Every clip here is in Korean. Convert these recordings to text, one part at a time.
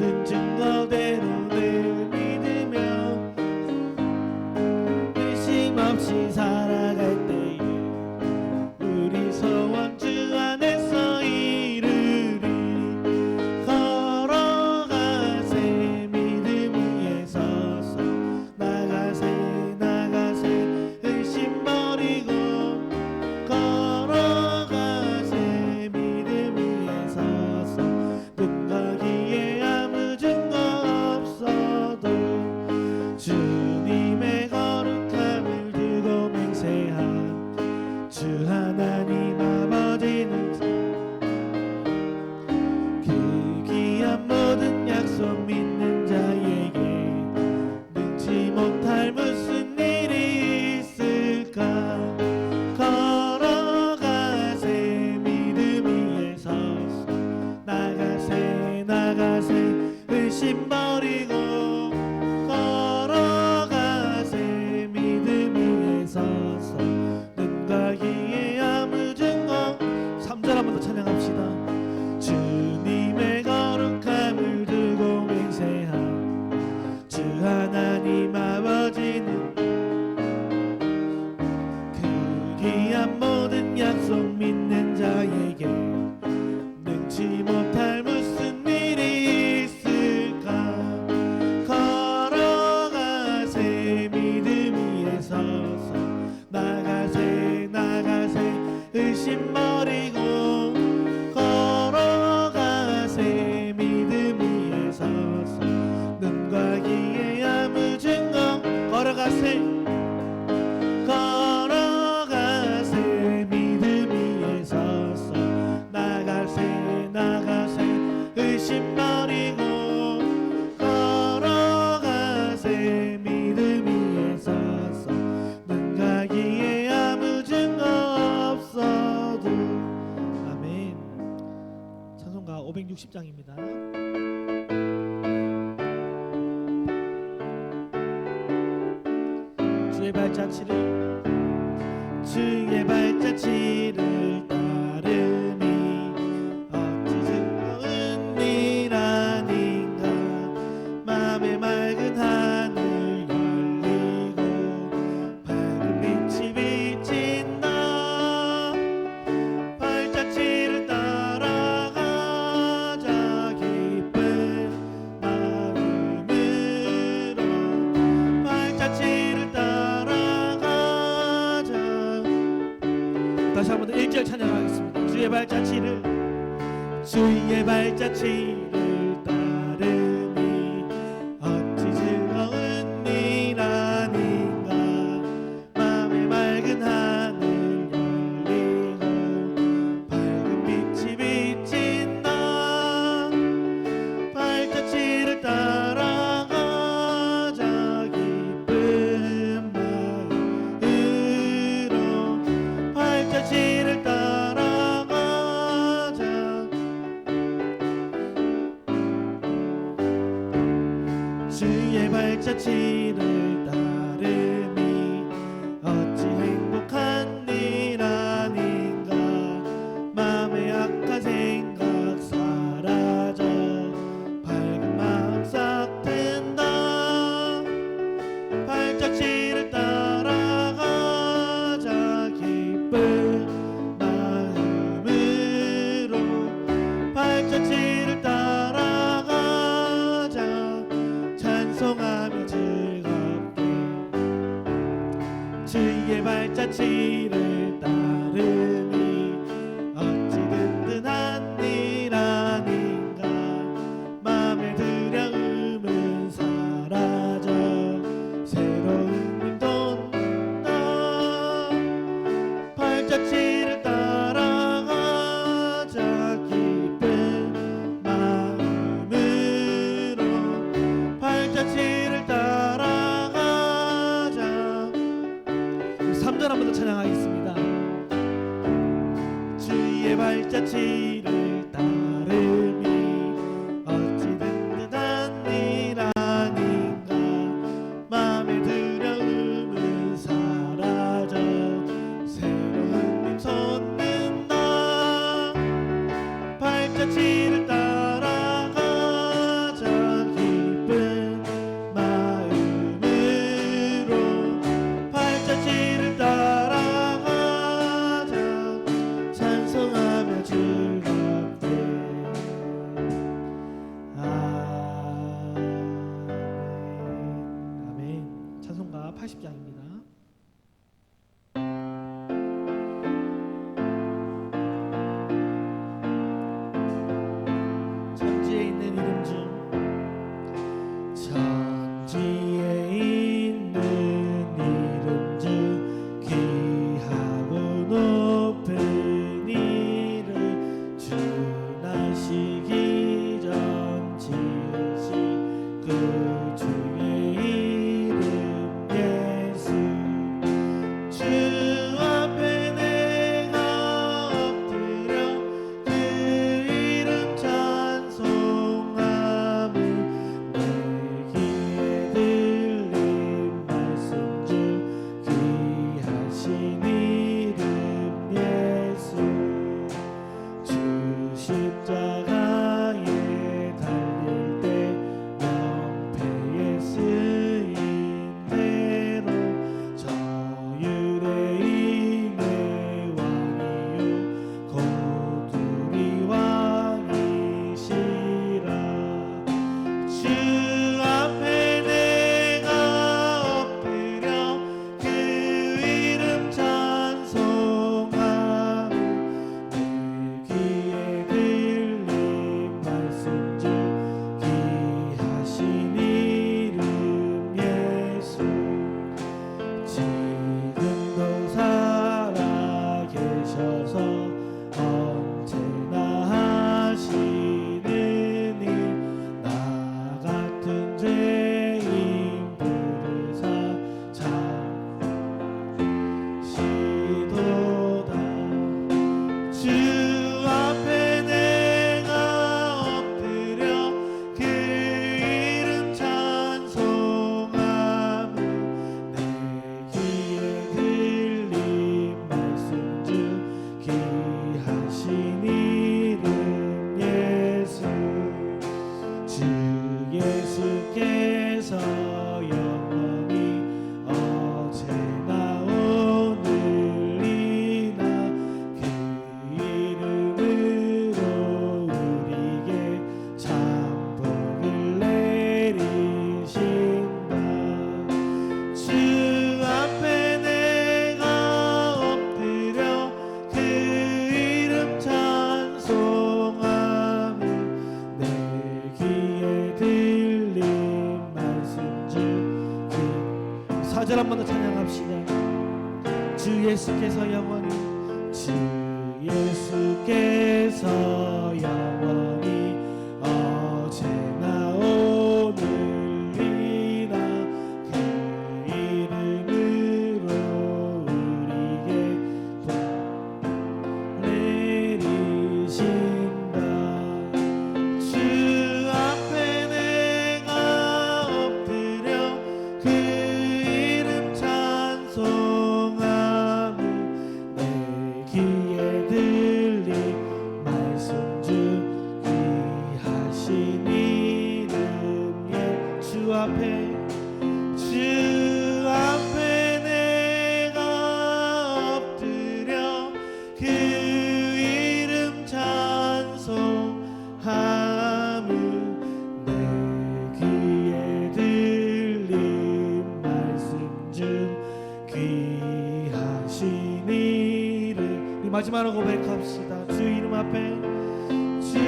모든 증거대로 늘 믿으며 의심 없이 살아갈 때에 우리 소원 주 안에서 이루리. 걸어가세 믿음 위에 서서 나가세 나가세 의심 버리고 걸어가세 믿음 위에 서서 눈과 귀에 아무 증거 없어도 주님의 거룩함을 두고 맹세한 주 하나님 아버지는 그 귀한 모든 약속 믿는 자에게 능치 못할 무슨 일이 있을까. 걸어가세 믿음 위에 서서 나가세 나가세 의심 버리고 걸어가세 믿음 위에 서서 눈과 귀에 아무 증거. 3절 한 번 더 찬양합시다. 주님의 거룩함을 두고 맹세한 주 하나님 아버지는 그 귀한 모든 약속 믿는 자에게 능치 못할 무슨 일이 있을까. 걸어가세 믿음 위에 서서 나가세 나가세 의심 버리고 걸어가세 믿음 위에 서서 눈과 귀에 아무 증거. 걸어가세 걸어가세 믿음 위에 서서 나가세 나가세 의심 버리고 걸어가세 믿음 위에 서서 눈과 귀에 아무 증거 없어도. 아멘. 찬송가 560장입니다. 주의 발자취를 주의 발자취를 따르니 어찌 즐거운 일 아닌가. 맘에 맑은 하늘 열리고 밝은 빛이 비친다. 발자취를 따라가자 기쁜 마음으로. 발자취를 따라가자. 다시 한번 더 1절 찬양하겠습니다. 주의 발자취를 주의 발자취를 따르니 어찌 즐거운 일 아닌가. 맘에 맑은 하늘 열리고 밝은 빛이 비친다. 발자취를 따라가자 기쁜 마음으로. 발자취를 따라가자. 주의 발자취를 따르니 어찌 행복한 일 아닌가. 맘의 악한 생각 사라져 밝은 마음 싹 튼다. 발자취를 따라가자 기쁜 마음으로. 발자취를 따라가자 찬송하며 즐겁게. 주의 발자취를 따르니 어찌 든든한 일 아닌가. 맘에 두려움은 사라져 새로운 힘 돋는다. 발자취를 따라가자 기쁜 마음으로. 발자취를 따라가자. 3절 한 번 더 찬양하겠습니다. 80장입니다. 천지에 있는 이름 중 천지에 있는 이름 중 귀하고 높은 이름 주 나시기 전 지으신 그 주의 이름 예수 주 앞에 내가 엎드려 그 이름 찬송함을 내 귀에 들린 말씀 중 귀하신 이름 예수 주 십자가에 달릴 때 명패에 쓰인 대로 저유대인의 왕이요 곧 우리 왕이시라 주 앞에 내가 엎드려 그 이름 찬송함을 내 귀에 들린 말씀 중 귀하신 이름 예수 지금도 살아계셔서 언제나 하시는 일 나 같은 죄인 부르사 참으시도다 주 앞에 내가 엎드려 그 이름 찬송함을 내 귀에 들린 말씀 중 귀하신 이름 예수 주 예수께서 영원히 어제나 오늘이나 그 이름으로 우리에게 참 복을 내리신다 주 앞에 내가 엎드려 그 이름 찬송함을 내 귀에 들린 말씀 중 4절 한 번 더 찬양합시다. 주 예수께서 영원히 주 예수께서 영원히 어제나 오늘이나 그 이름으로 우리에게 복 내리신다 주 앞에 내가 엎드려 그 이름 찬송함을 내 귀에 들린 말씀 중 귀하신 이름 주 앞에 내가 엎드려 그 이름 찬송함을 내 귀에 들린 말씀 중 귀하신 이름 우리 마지막으로 고백합시다. 주 이름 앞에 주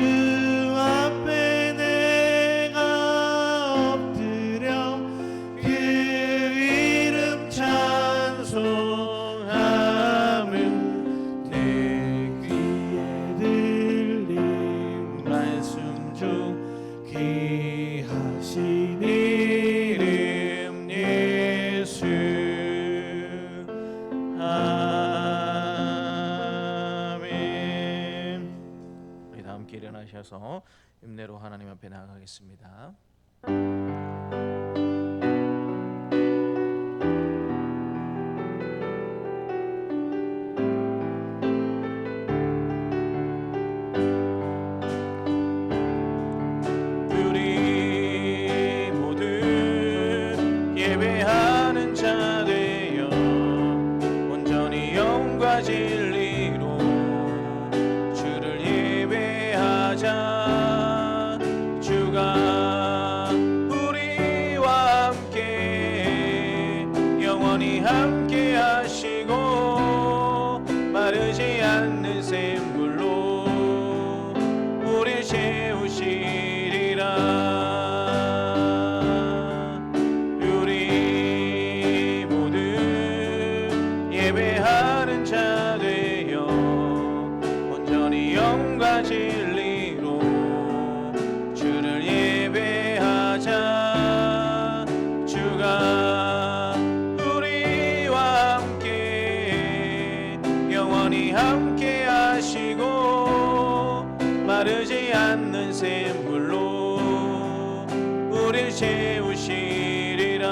앞에 내가 엎드려 그 이름 찬송함을 내 귀에 들린 말씀 중 귀하신 이름 예수 아멘. 우리 다 함께 일어나셔서 υμ내로 하나님 앞에 나아가겠습니다. 우리 모두 예배하는 자 되어 온전히 영과 진리로 주를 예배하자. 주가 우리와 함께 함께 하시고 마르지 않는 샘물로 우릴 채우시리라. 우리 모두 예배하는 자 되어 온전히 영과 진리로 주를 예배하자. 주가 우리와 함께 영원히 함께 하시고 마르지 않는 샘물로 우릴 채우시리라.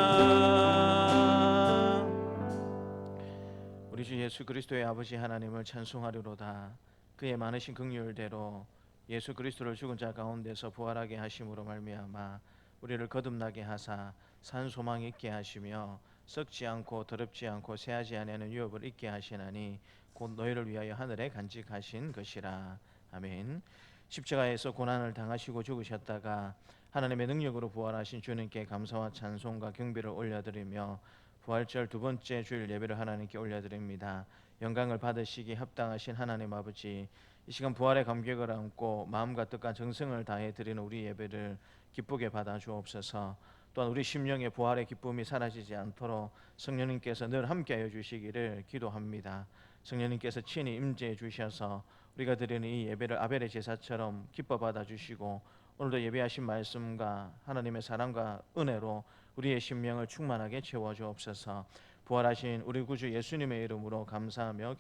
우리 주 예수 그리스도의 아버지 하나님을 찬송하리로다. 그의 많으신 긍휼대로 예수 그리스도를 죽은 자 가운데서 부활하게 하심으로 말미암아 우리를 거듭나게 하사 산 소망 있게 하시며 썩지 않고 더럽지 않고 새하지 아니하는 유업을 있게 하시나니 곧 너희를 위하여 하늘에 간직하신 것이라. 아멘. 십자가에서 고난을 당하시고 죽으셨다가 하나님의 능력으로 부활하신 주님께 감사와 찬송과 경배를 올려드리며 부활절 두 번째 주일 예배를 하나님께 올려드립니다. 영광을 받으시기 합당하신 하나님 아버지, 이 시간 부활의 감격을 안고 마음과 뜻과 정성을 다해 드리는 우리 예배를 기쁘게 받아 주옵소서. 또한 우리 심령의 부활의 기쁨이 사라지지 않도록 성령님께서 늘 함께하여 주시기를 기도합니다. 성령님께서 친히 임재해 주셔서 우리가 드리는 이 예배를 아벨의 제사처럼 기뻐 받아 주시고 오늘도 예배하신 말씀과 하나님의 사랑과 은혜로 우리의 심령을 충만하게 채워 주옵소서. 부활하신 우리 구주 예수님의 이름으로 감사하며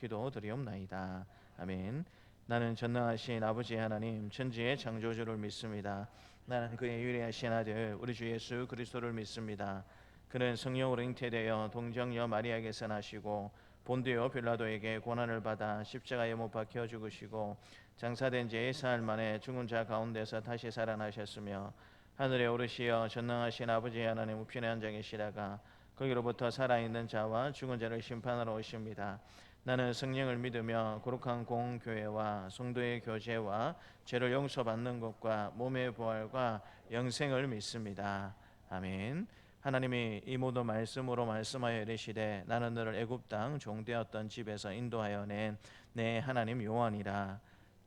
기도드리옵나이다. 아멘. 나는 전능하신 아버지 하나님 천지의 창조주를 믿습니다. 나는 그의 유일하신 아들 우리 주 예수 그리스도를 믿습니다. 그는 성령으로 잉태되어 동정녀 마리아에게서 나시고 본디오 빌라도에게 고난을 받아 십자가에 못 박혀 죽으시고 장사된 지 4일 만에 죽은 자 가운데서 다시 살아나셨으며 하늘에 오르시어 전능하신 아버지 하나님 우편에 앉아 계시다가 거기로부터 살아있는 자와 죽은 자를 심판하러 오십니다. 나는 성령을 믿으며 거룩한 공교회와 성도의 교제와 죄를 용서받는 것과 몸의 부활과 영생을 믿습니다. 아멘. 하나님이 이 모든 말씀으로 말씀하여 이르시되 나는 너를 애굽 땅 종되었던 집에서 인도하여 낸 내 하나님 여호와니라.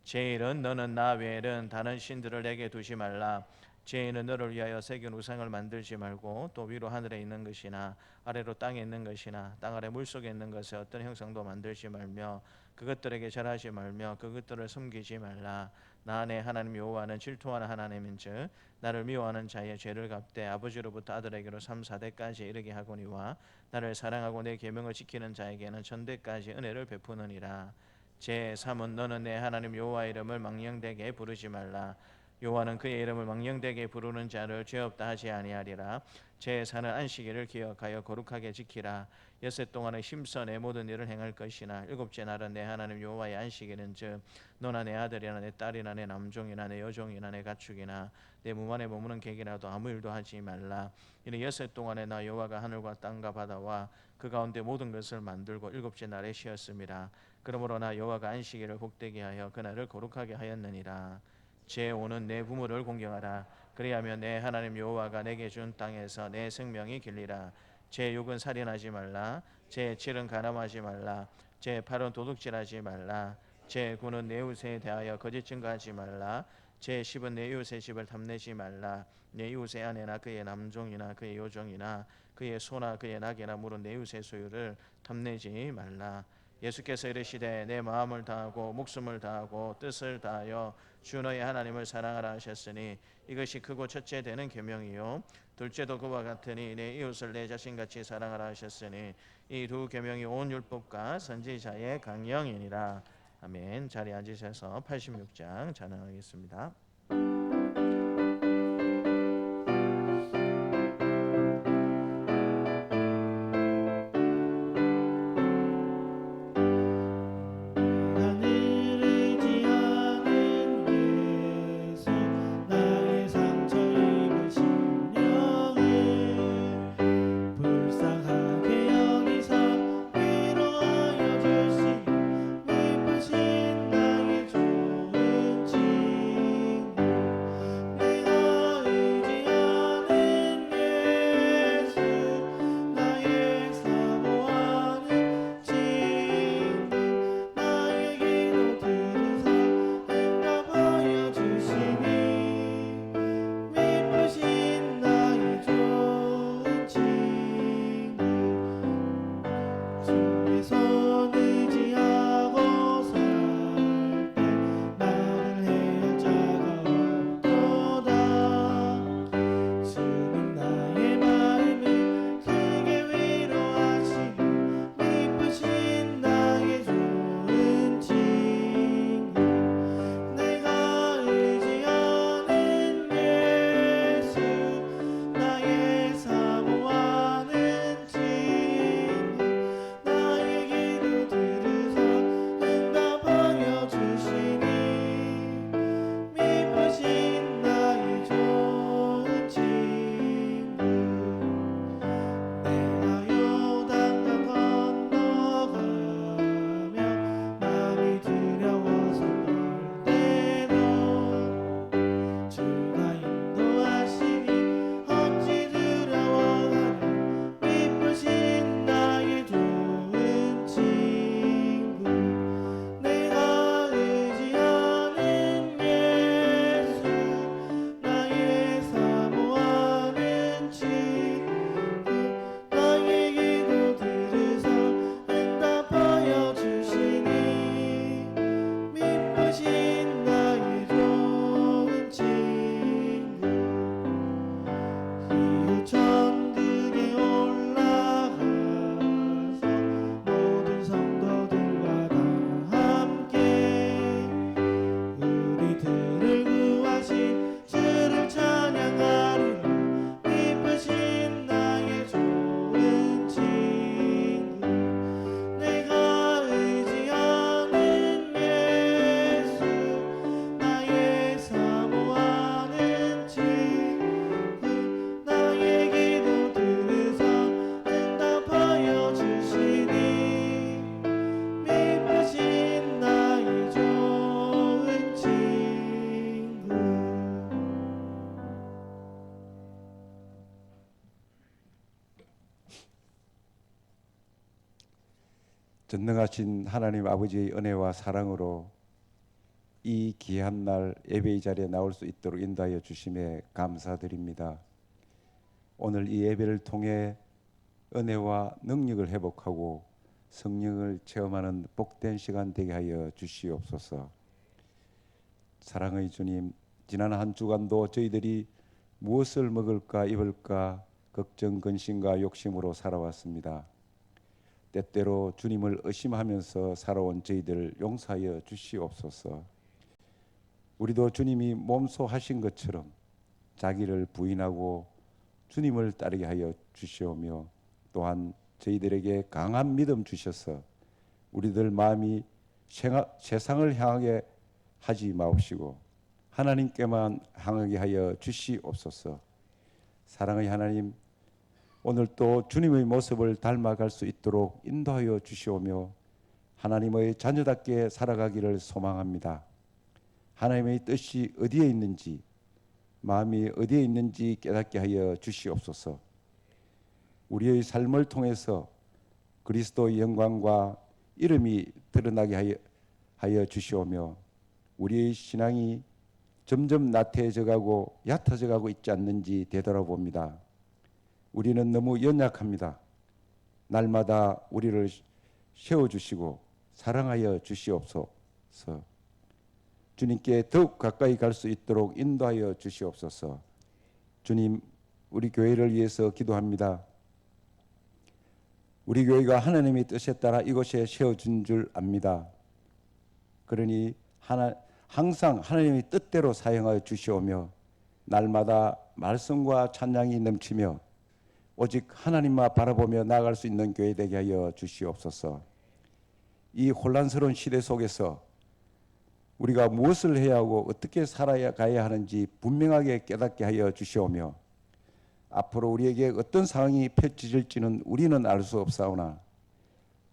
제1은 너는 나 외에는 다른 신들을 내게 두지 말라. 제2는 너를 위하여 새긴 우상을 만들지 말고 또 위로 하늘에 있는 것이나 아래로 땅에 있는 것이나 땅 아래 물속에 있는 것에 어떤 형상도 만들지 말며 그것들에게 절하지 말며 그것들을 섬기지 말라. 나 내 하나님 여호와는 질투하는 하나님인즉 나를 미워하는 자의 죄를 갚되 아버지로부터 아들에게로 3, 4대까지 이르게 하거니와 나를 사랑하고 내 계명을 지키는 자에게는 천대까지 은혜를 베푸느니라. 제3은 너는 내 하나님 여호와의 이름을 망령되게 부르지 말라. 여호와는 그의 이름을 망령되게 부르는 자를 죄 없다 하지 아니하리라. 제4는 안식일을 기억하여 거룩하게 지키라. 엿새 동안에 힘써 내 모든 일을 행할 것이나 일곱째 날은 내 하나님 여호와의 안식일은즉 너나 내 아들이나 내 딸이나 내 남종이나 내 여종이나 내 가축이나 내 몸 안에 머무는 객이라도 아무 일도 하지 말라. 이는 엿새 동안에 나 여호와가 하늘과 땅과 바다와 그 가운데 모든 것을 만들고 일곱째 날에 쉬었습니다. 그러므로 나 여호와가 안식일을 복되게 하여 그날을 거룩하게 하였느니라. 제5는 내 부모를 공경하라. 그리하면 내 하나님 여호와가 내게 준 땅에서 내 생명이 길리라. 제6은 살인하지 말라. 제7은 간음하지 말라. 제8은 도둑질하지 말라. 제9는 내 이웃에 대하여 거짓 증거하지 말라. 제10은 내 이웃의 집을 탐내지 말라. 내 이웃의 아내나 그의 남종이나 그의 여종이나 그의 소나 그의 낙이나 물은 내 이웃의 소유를 탐내지 말라. 예수께서 이르시되 내 마음을 다하고 목숨을 다하고 뜻을 다하여 주 너의 하나님을 사랑하라 하셨으니 이것이 크고 첫째 되는 계명이요 둘째도 그와 같으니 내 이웃을 내 자신같이 사랑하라 하셨으니 이 두 계명이 온 율법과 선지자의 강령이니라. 아멘. 자리에 앉으셔서 86장 찬양하겠습니다. 전능하신 하나님 아버지의 은혜와 사랑으로 이 귀한 날 예배의 자리에 나올 수 있도록 인도하여 주심에 감사드립니다. 오늘 이 예배를 통해 은혜와 능력을 회복하고 성령을 체험하는 복된 시간 되게 하여 주시옵소서. 사랑의 주님, 지난 한 주간도 저희들이 무엇을 먹을까 입을까 걱정, 근심과 욕심으로 살아왔습니다. 때때로 주님을 의심하면서 살아온 저희들 용서하여 주시옵소서. 우리도 주님이 몸소 하신 것처럼 자기를 부인하고 주님을 따르게 하여 주시오며, 또한 저희들에게 강한 믿음 주셔서 우리들 마음이 세상을 향하게 하지 마옵시고 하나님께만 향하게 하여 주시옵소서. 사랑의 하나님, 오늘 또 주님의 모습을 닮아갈 수 있도록 인도하여 주시오며 하나님의 자녀답게 살아가기를 소망합니다. 하나님의 뜻이 어디에 있는지, 마음이 어디에 있는지 깨닫게 하여 주시옵소서. 우리의 삶을 통해서 그리스도의 영광과 이름이 드러나게 하여 주시오며 우리의 신앙이 점점 나태해져 가고 얕아져 가고 있지 않는지 되돌아봅니다. 우리는 너무 연약합니다. 날마다 우리를 세워주시고 사랑하여 주시옵소서. 주님께 더욱 가까이 갈 수 있도록 인도하여 주시옵소서. 주님, 우리 교회를 위해서 기도합니다. 우리 교회가 하나님의 뜻에 따라 이곳에 세워진 줄 압니다. 그러니 항상 하나님의 뜻대로 사용하여 주시오며 날마다 말씀과 찬양이 넘치며 오직 하나님만 바라보며 나아갈 수 있는 교회 되게 하여 주시옵소서. 이 혼란스러운 시대 속에서 우리가 무엇을 해야 하고 어떻게 살아가야 하는지 분명하게 깨닫게 하여 주시오며 앞으로 우리에게 어떤 상황이 펼쳐질지는 우리는 알 수 없사오나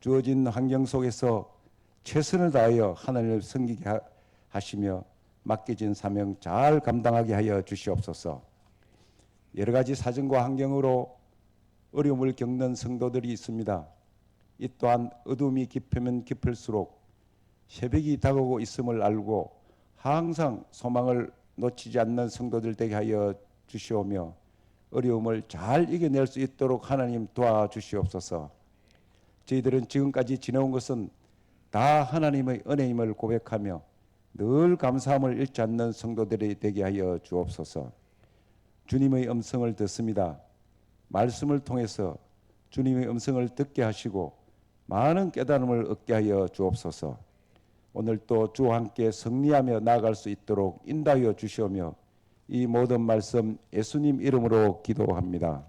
주어진 환경 속에서 최선을 다하여 하나님을 섬기게 하시며 맡겨진 사명 잘 감당하게 하여 주시옵소서. 여러 가지 사정과 환경으로 어려움을 겪는 성도들이 있습니다. 이 또한 어둠이 깊으면 깊을수록 새벽이 다가오고 있음을 알고 항상 소망을 놓치지 않는 성도들 되게 하여 주시오며 어려움을 잘 이겨낼 수 있도록 하나님 도와주시옵소서. 저희들은 지금까지 지내온 것은 다 하나님의 은혜임을 고백하며 늘 감사함을 잃지 않는 성도들이 되게 하여 주옵소서. 주님의 음성을 듣습니다. 말씀을 통해서 주님의 음성을 듣게 하시고 많은 깨달음을 얻게 하여 주옵소서. 오늘 또 주와 함께 승리하며 나아갈 수 있도록 인도하여 주시오며 이 모든 말씀 예수님 이름으로 기도합니다.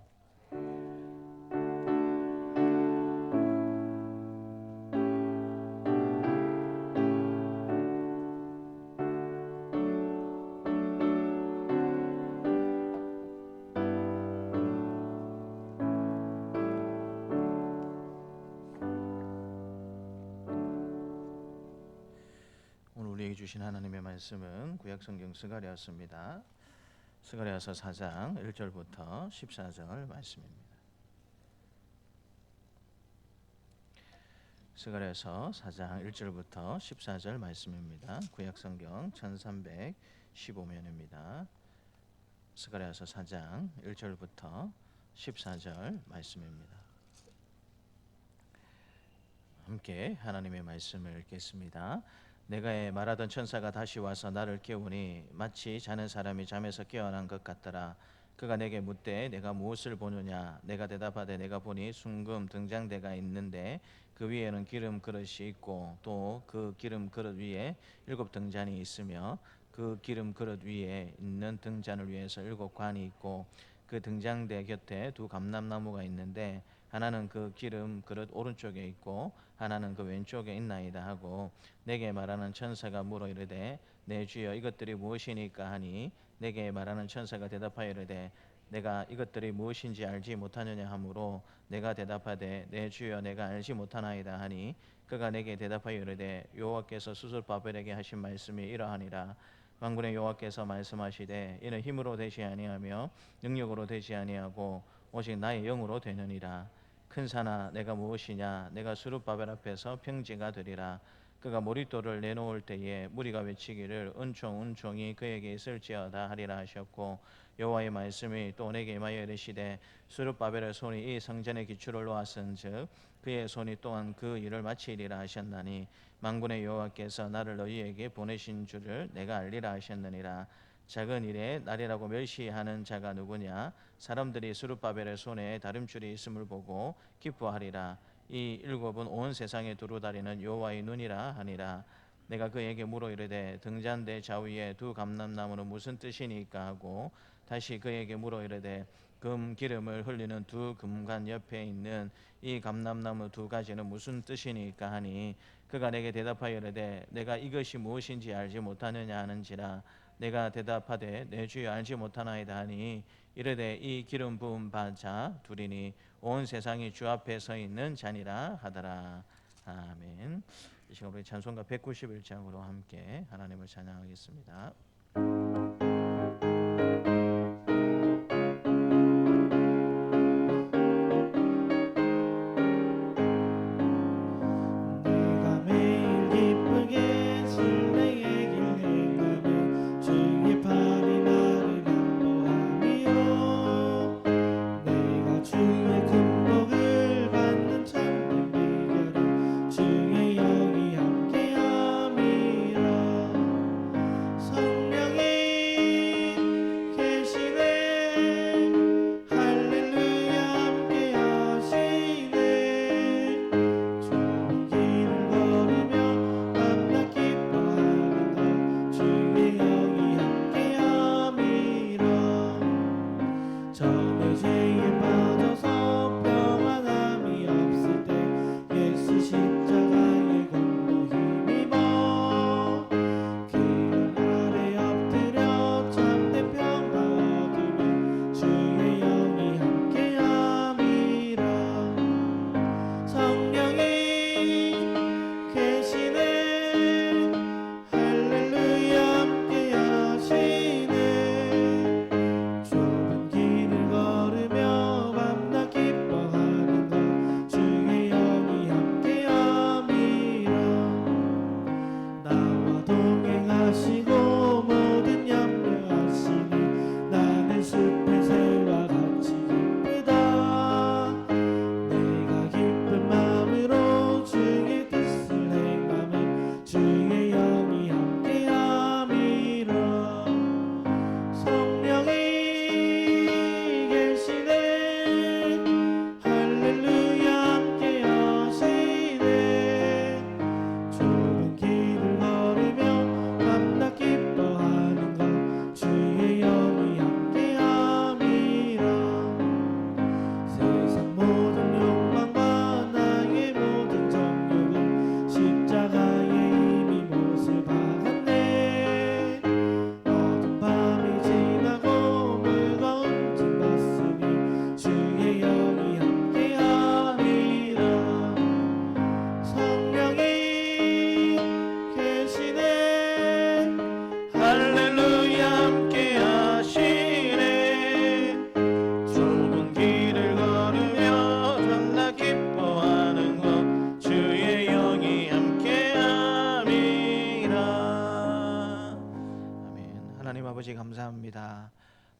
오늘 우리에게 주신 하나님의 말씀은 구약성경 스가랴서입니다. 스가랴서 4장 1절부터 14절 말씀입니다. 스가랴서 4장 1절부터 14절 말씀입니다. 구약성경 1315면입니다. 스가랴서 4장 1절부터 14절 말씀입니다. 함께 하나님의 말씀을 읽겠습니다. 내가 말하던 천사가 다시 와서 나를 깨우니 마치 자는 사람이 잠에서 깨어난 것 같더라. 그가 내게 묻되 내가 무엇을 보느냐. 내가 대답하되 내가 보니 순금 등잔대가 있는데 그 위에는 기름 그릇이 있고 또 그 기름 그릇 위에 7 등잔이 있으며 그 기름 그릇 위에 있는 등잔을 위해서 7 관이 있고 그 등잔대 곁에 2 감람나무가 있는데 하나는 그 기름 그릇 오른쪽에 있고 하나는 그 왼쪽에 있나이다 하고 내게 말하는 천사가 물어 이르되 내 주여 이것들이 무엇이니까 하니 내게 말하는 천사가 대답하여 이르되 내가 이것들이 무엇인지 알지 못하느냐 하므로 내가 대답하되 내 주여 내가 알지 못하나이다 하니 그가 내게 대답하여 이르되 여호와께서 수술바벨에게 하신 말씀이 이러하니라. 만군의 여호와께서 말씀하시되 이는 힘으로 되지 아니하며 능력으로 되지 아니하고 오직 나의 영으로 되느니라. 큰 산아 내가 무엇이냐 내가 스룹바벨 앞에서 평지가 되리라. 그가 머릿돌을 내놓을 때에 무리가 외치기를 은총이 그에게 있을지어다 하리라 하셨고, 여호와의 말씀이 또 내게 임하여 이르시되 스룹바벨의 손이 이 성전의 기초를 놓았은즉 그의 손이 또한 그 일을 마치리라 하셨나니, 만군의 여호와께서 나를 너희에게 보내신 줄을 내가 알리라 하셨느니라. 작은 일에 날이라고 멸시하는 자가 누구냐? 사람들이 스룹바벨의 손에 다림줄이 있음을 보고 기뻐하리라. 이 일곱은 온 세상에 두루다니는 여호와의 눈이라 하니라. 내가 그에게 물어 이르되 등잔대 좌우에 두 감람나무는 무슨 뜻이니까 하고, 다시 그에게 물어 이르되 금 기름을 흘리는 두 금관 옆에 있는 이 감람나무 두 가지는 무슨 뜻이니까 하니, 그가 내게 대답하여 이르되 내가 이것이 무엇인지 알지 못하느냐 하는지라. 내가 대답하되 내 주여 알지 못하나이다 하니, 이르되 이 기름 부은 바 자 둘이니 온 세상이 주 앞에 서 있는 자니라 하더라. 아멘. 이 시간 우리 찬송가 191장으로 함께 하나님을 찬양하겠습니다. 내가 매일 기쁘게 순례의 길 행하며 주의 팔이 나를 안보하며, 내가 주의 큰 복을 받는 참된 비결은 주의 영이 함께함이라. 성령이 계시네 할렐루야 함께하시네. 좋은 길을 걸으며 만나 기뻐하는 것 주의 영이 함께함이라. 전에 죄에 빠져서 평안함이 없을 때 예수 십자가의 공로 힘입어 그 아래 엎드려 참된 평화 얻으며 주의 영이 함께함이라. 성령이 계시네 할렐루야 함께하시네. 좁은 길을 걸으며 만나 기뻐하는 것 주의 영이 함께함이라. 나와 동행하시고 모든 염려하시니 나는 숲의 새와 같이 기쁘다. 내가 기쁜 마음으로 주의 뜻을 행하면 주의 영이 함께함이라. 성령이 계시네 할렐루야 함께하시네. 좁은 길을 걸으며 만나 기뻐하는 것 주의 영이 함께함이라. 세상 모든 욕망과 나의 모든 정욕은 십자가에 이미 못을 박았네. 어두운 밤이 지나고 무거운 짐 벗으니 주의 영이 함께함이라. 성령이 계시네 할렐루야 함께하시네. 좁은 길을 걸으며 만나 기뻐하는 것 주의 영이 함께함이라. 아멘. 하나님 아버지 감사합니다.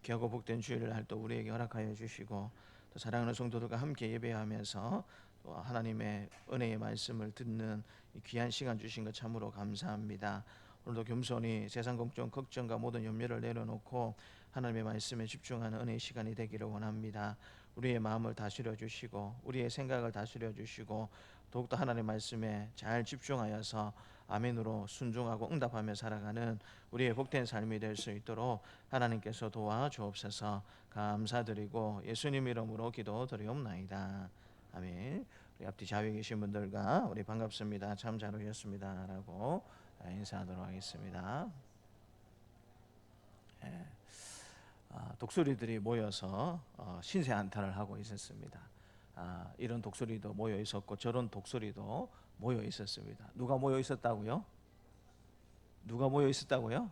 귀하고 복된 주일을 할 또 우리에게 허락하여 주시고, 또 사랑하는 성도들과 함께 예배하면서 또 하나님의 은혜의 말씀을 듣는 이 귀한 시간 주신 것 참으로 감사합니다. 오늘도 겸손히 세상 걱정과 모든 염려를 내려놓고 하나님의 말씀에 집중하는 은혜의 시간이 되기를 원합니다. 우리의 마음을 다스려 주시고 우리의 생각을 다스려 주시고 더욱더 하나님의 말씀에 잘 집중하여서 아멘으로 순종하고 응답하며 살아가는 우리의 복된 삶이 될 수 있도록 하나님께서 도와주옵소서. 감사드리고 예수님 이름으로 기도드리옵나이다. 아멘. 우리 앞뒤 좌우에 계신 분들과 우리 반갑습니다, 참 잘 오셨습니다 라고 인사하도록 하겠습니다. 독수리들이 모여서 신세 한탄을 하고 있었습니다. 이런 독수리도 모여 있었고 저런 독수리도 모여 있었습니다. 누가 모여 있었다고요? 누가 모여 있었다고요?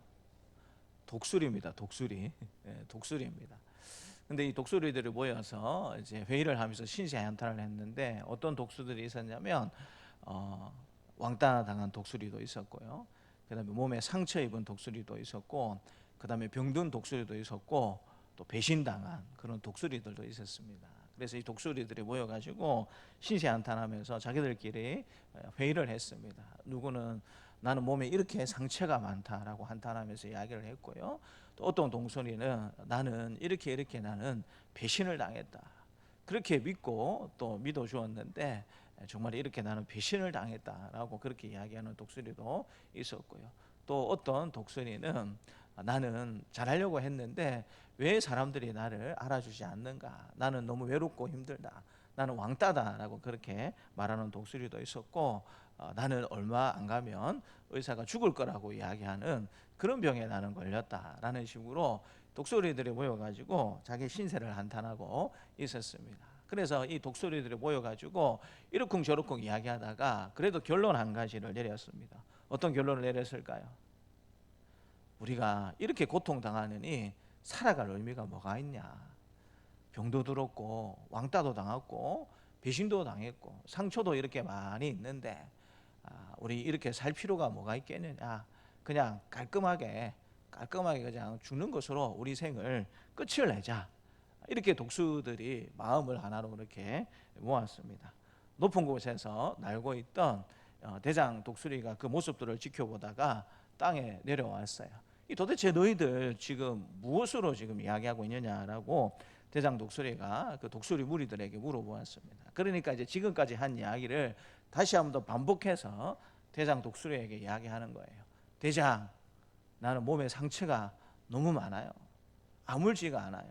독수리입니다. 독수리. 독수리입니다. 근데 이 독수리들이 모여서 이제 회의를 하면서 신세한탄을 했는데 어떤 독수들이 있었냐면 왕따 당한 독수리도 있었고요. 그다음에 몸에 상처 입은 독수리도 있었고, 그다음에 병든 독수리도 있었고, 또 배신당한 그런 독수리들도 있었습니다. 그래서 이 독수리들이 모여가지고 신세한탄하면서 자기들끼리 회의를 했습니다. 누구는 나는 몸에 이렇게 상처가 많다라고 한탄하면서 이야기를 했고요. 또 어떤 독수리는 나는 이렇게 나는 배신을 당했다. 그렇게 믿고 또 믿어 주었는데 정말 이렇게 나는 배신을 당했다라고 그렇게 이야기하는 독수리도 있었고요. 또 어떤 독수리는 나는 잘하려고 했는데 왜 사람들이 나를 알아주지 않는가? 나는 너무 외롭고 힘들다. 나는 왕따다라고 그렇게 말하는 독수리도 있었고, 나는 얼마 안 가면 의사가 죽을 거라고 이야기하는 그런 병에 나는 걸렸다라는 식으로 독수리들이 모여가지고 자기 신세를 한탄하고 있었습니다. 그래서 이 독수리들이 모여가지고 이러쿵저러쿵 이야기하다가 그래도 결론 한 가지를 내렸습니다. 어떤 결론을 내렸을까요? 우리가 이렇게 고통당하느니 살아갈 의미가 뭐가 있냐? 병도 들었고 왕따도 당했고 배신도 당했고 상처도 이렇게 많이 있는데 우리 이렇게 살 필요가 뭐가 있겠느냐? 그냥 깔끔하게 그냥 죽는 것으로 우리 생을 끝을 내자. 이렇게 독수들이 마음을 하나로 그렇게 모았습니다. 높은 곳에서 날고 있던 대장 독수리가 그 모습들을 지켜보다가 땅에 내려왔어요. 이 도대체 너희들 지금 무엇으로 지금 이야기하고 있느냐라고 대장 독수리가 그 독수리 무리들에게 물어보았습니다. 그러니까 이제 지금까지 한 이야기를 다시 한번 더 반복해서 대장 독수리에게 이야기하는 거예요. 대장, 나는 몸에 상처가 너무 많아요. 아물지가 않아요.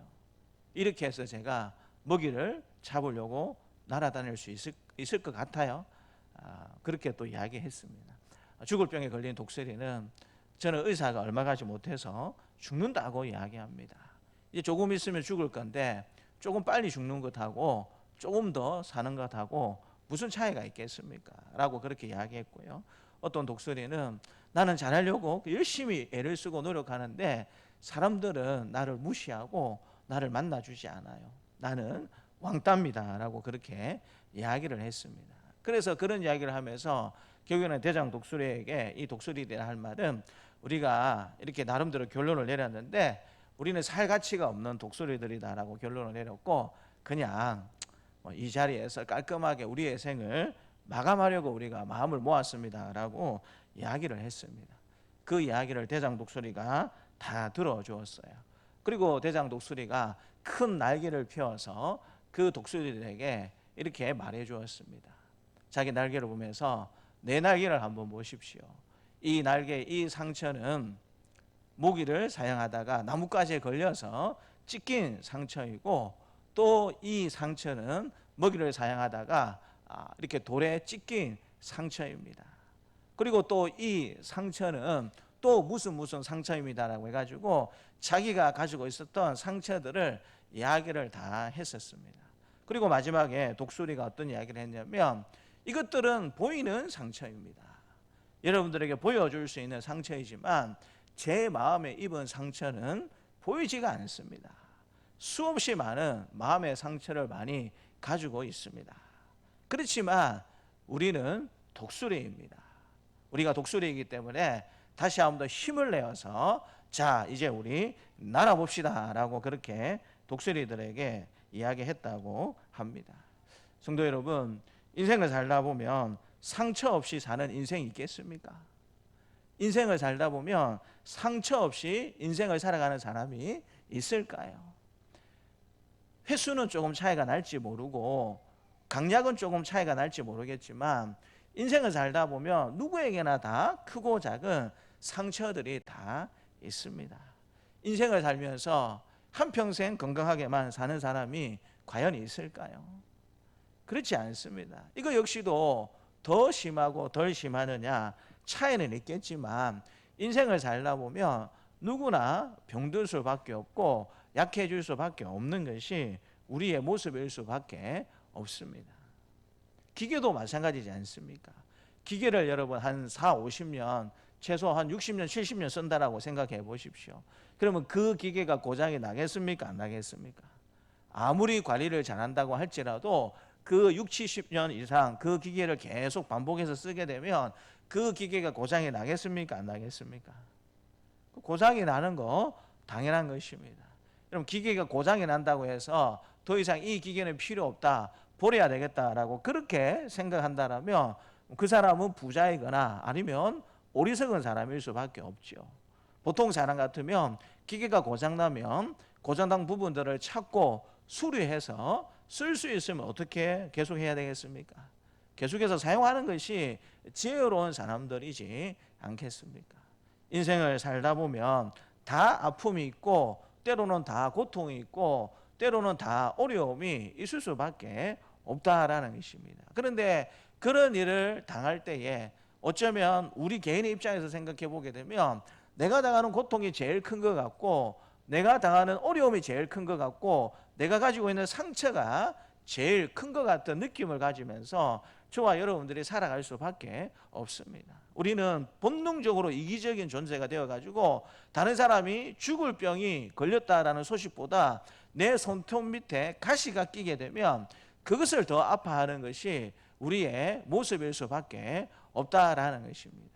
이렇게 해서 제가 먹이를 잡으려고 날아다닐 수 있을 것 같아요. 그렇게 또 이야기했습니다. 죽을 병에 걸린 독수리는 저는 의사가 얼마 가지 못해서 죽는다고 이야기합니다. 이제 조금 있으면 죽을 건데 조금 빨리 죽는 것하고 조금 더 사는 것하고 무슨 차이가 있겠습니까? 라고 그렇게 이야기했고요. 어떤 독수리는 나는 잘하려고 열심히 애를 쓰고 노력하는데 사람들은 나를 무시하고 나를 만나주지 않아요. 나는 왕따입니다 라고 그렇게 이야기를 했습니다. 그래서 그런 이야기를 하면서 결국에는 대장 독수리에게 이 독수리들이 할 말은 우리가 이렇게 나름대로 결론을 내렸는데 우리는 살 가치가 없는 독수리들이다라고 결론을 내렸고 그냥 이 자리에서 깔끔하게 우리의 생을 마감하려고 우리가 마음을 모았습니다라고 이야기를 했습니다. 그 이야기를 대장 독수리가 다 들어주었어요. 그리고 대장 독수리가 큰 날개를 펴서 그 독수리들에게 이렇게 말해 주었습니다. 자기 날개를 보면서 내 날개를 한번 보십시오. 이 날개, 이 상처는 모기를 사용하다가 나뭇가지에 걸려서 찢긴 상처이고 또 이 상처는 먹이를 사용하다가 이렇게 돌에 찢긴 상처입니다. 그리고 또 이 상처는 또 무슨 상처입니다라고 해가지고 자기가 가지고 있었던 상처들을 이야기를 다 했었습니다. 그리고 마지막에 독수리가 어떤 이야기를 했냐면 이것들은 보이는 상처입니다. 여러분들에게 보여줄 수 있는 상처이지만 제 마음에 입은 상처는 보이지가 않습니다. 수없이 많은 마음의 상처를 많이 가지고 있습니다. 그렇지만 우리는 독수리입니다. 우리가 독수리이기 때문에 다시 한번 더 힘을 내어서 자 이제 우리 날아봅시다 라고 그렇게 독수리들에게 이야기했다고 합니다. 성도 여러분, 인생을 살다 보면 상처 없이 사는 인생이 있겠습니까? 인생을 살다 보면 상처 없이 인생을 살아가는 사람이 있을까요? 횟수는 조금 차이가 날지 모르고 강약은 조금 차이가 날지 모르겠지만 인생을 살다 보면 누구에게나 다 크고 작은 상처들이 다 있습니다. 인생을 살면서 한평생 건강하게만 사는 사람이 과연 있을까요? 그렇지 않습니다. 이거 역시도 더 심하고 덜 심하느냐 차이는 있겠지만 인생을 살다 보면 누구나 병들 수밖에 없고 약해질 수밖에 없는 것이 우리의 모습일 수밖에 없습니다. 기계도 마찬가지지 않습니까? 기계를 여러분 한 4, 50년 최소 한 60년, 70년 쓴다라고 생각해 보십시오. 그러면 그 기계가 고장이 나겠습니까? 안 나겠습니까? 아무리 관리를 잘한다고 할지라도 그 6, 70년 이상 그 기계를 계속 반복해서 쓰게 되면 그 기계가 고장이 나겠습니까? 안 나겠습니까? 고장이 나는 거 당연한 것입니다. 여러분, 기계가 고장이 난다고 해서 더 이상 이 기계는 필요 없다, 버려야 되겠다라고 그렇게 생각한다라면 그 사람은 부자이거나 아니면 어리석은 사람일 수밖에 없죠. 보통 사람 같으면 기계가 고장나면 고장난 부분들을 찾고 수리해서 쓸 수 있으면 어떻게 계속해야 되겠습니까? 계속해서 사용하는 것이 지혜로운 사람들이지 않겠습니까? 인생을 살다 보면 다 아픔이 있고 때로는 다 고통이 있고 때로는 다 어려움이 있을 수밖에 없다라는 것입니다. 그런데 그런 일을 당할 때에 어쩌면 우리 개인의 입장에서 생각해 보게 되면 내가 당하는 고통이 제일 큰 것 같고 내가 당하는 어려움이 제일 큰 것 같고 내가 가지고 있는 상처가 제일 큰 것 같은 느낌을 가지면서 저와 여러분들이 살아갈 수밖에 없습니다. 우리는 본능적으로 이기적인 존재가 되어가지고 다른 사람이 죽을 병이 걸렸다라는 소식보다 내 손톱 밑에 가시가 끼게 되면 그것을 더 아파하는 것이 우리의 모습일 수밖에 없다라는 것입니다.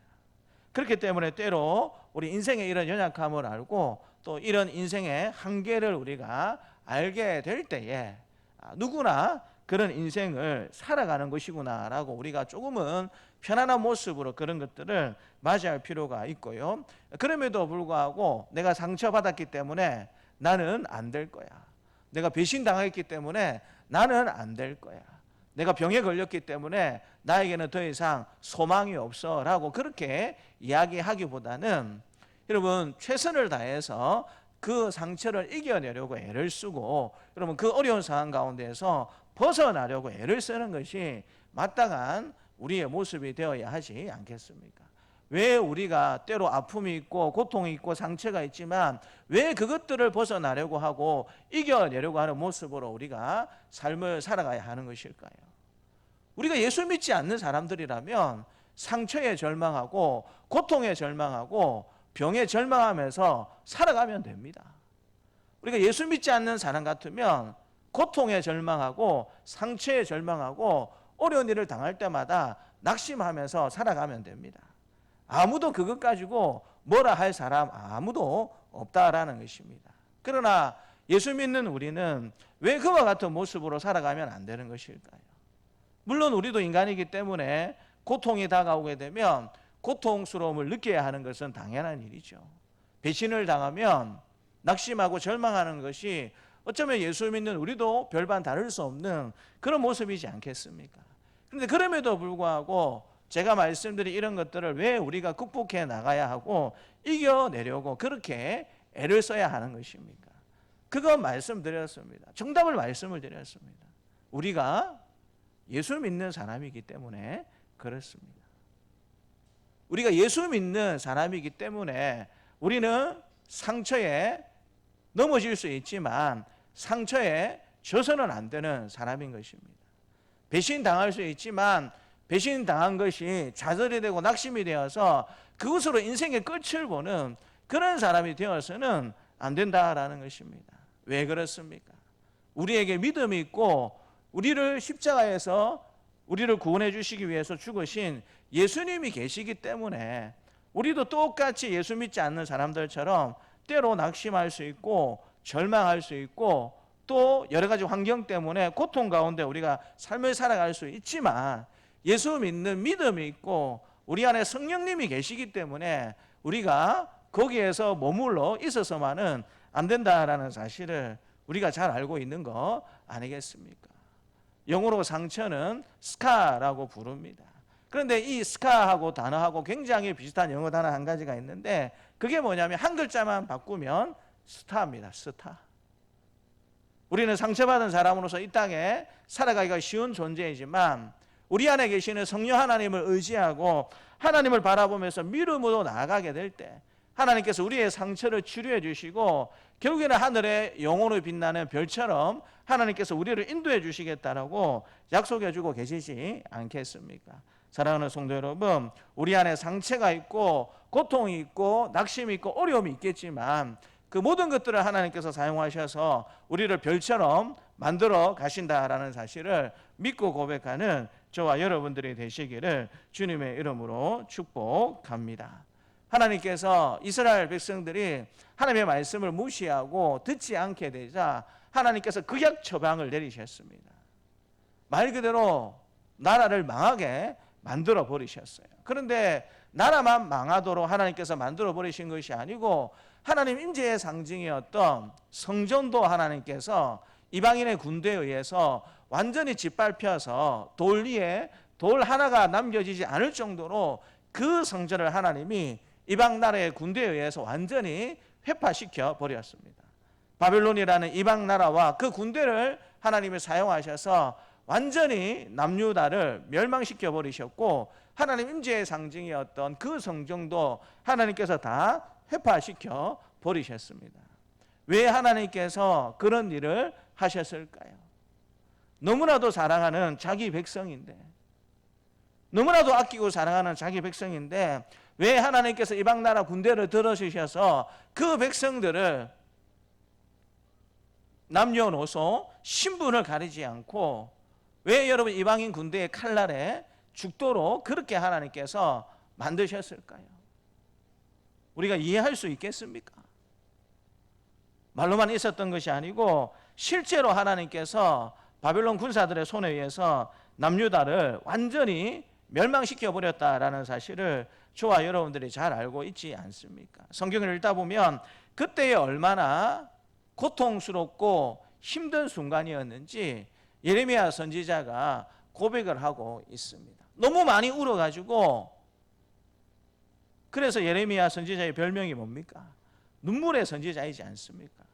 그렇기 때문에 때로 우리 인생의 이런 연약함을 알고 또 이런 인생의 한계를 우리가 알게 될 때에 누구나 그런 인생을 살아가는 것이구나라고 우리가 조금은 편안한 모습으로 그런 것들을 맞이할 필요가 있고요. 그럼에도 불구하고 내가 상처받았기 때문에 나는 안 될 거야. 내가 배신당했기 때문에 나는 안 될 거야. 내가 병에 걸렸기 때문에 나에게는 더 이상 소망이 없어 라고 그렇게 이야기하기보다는 여러분 최선을 다해서 그 상처를 이겨내려고 애를 쓰고 여러분 그 어려운 상황 가운데서 벗어나려고 애를 쓰는 것이 마땅한 우리의 모습이 되어야 하지 않겠습니까? 왜 우리가 때로 아픔이 있고 고통이 있고 상처가 있지만 왜 그것들을 벗어나려고 하고 이겨내려고 하는 모습으로 우리가 삶을 살아가야 하는 것일까요? 우리가 예수 믿지 않는 사람들이라면 상처에 절망하고 고통에 절망하고 병에 절망하면서 살아가면 됩니다. 우리가 예수 믿지 않는 사람 같으면 고통에 절망하고 상처에 절망하고 어려운 일을 당할 때마다 낙심하면서 살아가면 됩니다. 아무도 그것 가지고 뭐라 할 사람 아무도 없다라는 것입니다. 그러나 예수 믿는 우리는 왜 그와 같은 모습으로 살아가면 안 되는 것일까요? 물론 우리도 인간이기 때문에 고통이 다가오게 되면 고통스러움을 느껴야 하는 것은 당연한 일이죠. 배신을 당하면 낙심하고 절망하는 것이 어쩌면 예수 믿는 우리도 별반 다를 수 없는 그런 모습이지 않겠습니까? 그런데 그럼에도 불구하고 제가 말씀드린 이런 것들을 왜 우리가 극복해 나가야 하고 이겨내려고 그렇게 애를 써야 하는 것입니까? 그거 말씀드렸습니다. 정답을 말씀을 드렸습니다. 우리가 예수 믿는 사람이기 때문에 그렇습니다. 우리가 예수 믿는 사람이기 때문에 우리는 상처에 넘어질 수 있지만 상처에 져서는 안 되는 사람인 것입니다. 배신당할 수 있지만 배신당한 것이 좌절이 되고 낙심이 되어서 그것으로 인생의 끝을 보는 그런 사람이 되어서는 안 된다라는 것입니다. 왜 그렇습니까? 우리에게 믿음이 있고 우리를 십자가에서 우리를 구원해 주시기 위해서 죽으신 예수님이 계시기 때문에 우리도 똑같이 예수 믿지 않는 사람들처럼 때로 낙심할 수 있고 절망할 수 있고 또 여러 가지 환경 때문에 고통 가운데 우리가 삶을 살아갈 수 있지만 예수 믿는 믿음이 있고 우리 안에 성령님이 계시기 때문에 우리가 거기에서 머물러 있어서만은 안 된다라는 사실을 우리가 잘 알고 있는 거 아니겠습니까? 영어로 상처는 스카라고 부릅니다. 그런데 이 스카하고 단어하고 굉장히 비슷한 영어 단어 한 가지가 있는데 그게 뭐냐면 한 글자만 바꾸면 스타입니다. 스타. 우리는 상처받은 사람으로서 이 땅에 살아가기가 쉬운 존재이지만 우리 안에 계시는 성령 하나님을 의지하고 하나님을 바라보면서 믿음으로 나아가게 될 때 하나님께서 우리의 상처를 치료해 주시고 결국에는 하늘의 영혼을 빛나는 별처럼 하나님께서 우리를 인도해 주시겠다라고 약속해 주고 계시지 않겠습니까? 사랑하는 성도 여러분, 우리 안에 상처가 있고 고통이 있고 낙심이 있고 어려움이 있겠지만 그 모든 것들을 하나님께서 사용하셔서 우리를 별처럼 만들어 가신다라는 사실을 믿고 고백하는 저와 여러분들이 되시기를 주님의 이름으로 축복합니다. 하나님께서 이스라엘 백성들이 하나님의 말씀을 무시하고 듣지 않게 되자 하나님께서 구약 처방을 내리셨습니다. 말 그대로 나라를 망하게 만들어 버리셨어요. 그런데 나라만 망하도록 하나님께서 만들어 버리신 것이 아니고 하나님 임재의 상징이었던 성전도 하나님께서 이방인의 군대에 의해서 완전히 짓밟혀서 돌 위에 돌 하나가 남겨지지 않을 정도로 그 성전을 하나님이 이방 나라의 군대에 의해서 완전히 회파시켜 버렸습니다. 바벨론이라는 이방 나라와 그 군대를 하나님이 사용하셔서 완전히 남유다를 멸망시켜 버리셨고 하나님 임재의 상징이었던 그 성전도 하나님께서 다 회파시켜 버리셨습니다. 왜 하나님께서 그런 일을 하셨을까요? 너무나도 사랑하는 자기 백성인데, 너무나도 아끼고 사랑하는 자기 백성인데 왜 하나님께서 이방 나라 군대를 들어주셔서 그 백성들을 남녀노소 신분을 가리지 않고 왜 여러분 이방인 군대의 칼날에 죽도록 그렇게 하나님께서 만드셨을까요? 우리가 이해할 수 있겠습니까? 말로만 있었던 것이 아니고 실제로 하나님께서 바벨론 군사들의 손에 의해서 남유다를 완전히 멸망시켜 버렸다라는 사실을 저와 여러분들이 잘 알고 있지 않습니까? 성경을 읽다 보면 그때에 얼마나 고통스럽고 힘든 순간이었는지 예레미야 선지자가 고백을 하고 있습니다. 너무 많이 울어가지고, 그래서 예레미야 선지자의 별명이 뭡니까? 눈물의 선지자이지 않습니까?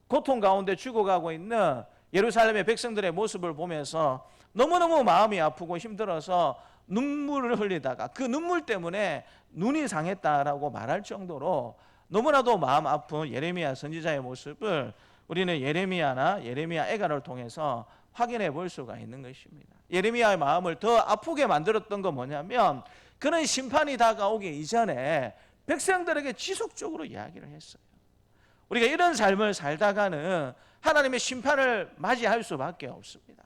고통 가운데 죽어가고 있는 예루살렘의 백성들의 모습을 보면서 너무너무 마음이 아프고 힘들어서 눈물을 흘리다가 그 눈물 때문에 눈이 상했다라고 말할 정도로 너무나도 마음 아픈 예레미야 선지자의 모습을 우리는 예레미야나 예레미야 애가를 통해서 확인해 볼 수가 있는 것입니다. 예레미야의 마음을 더 아프게 만들었던 건 뭐냐면 그는 심판이 다가오기 이전에 백성들에게 지속적으로 이야기를 했어요. 우리가 이런 삶을 살다가는 하나님의 심판을 맞이할 수밖에 없습니다.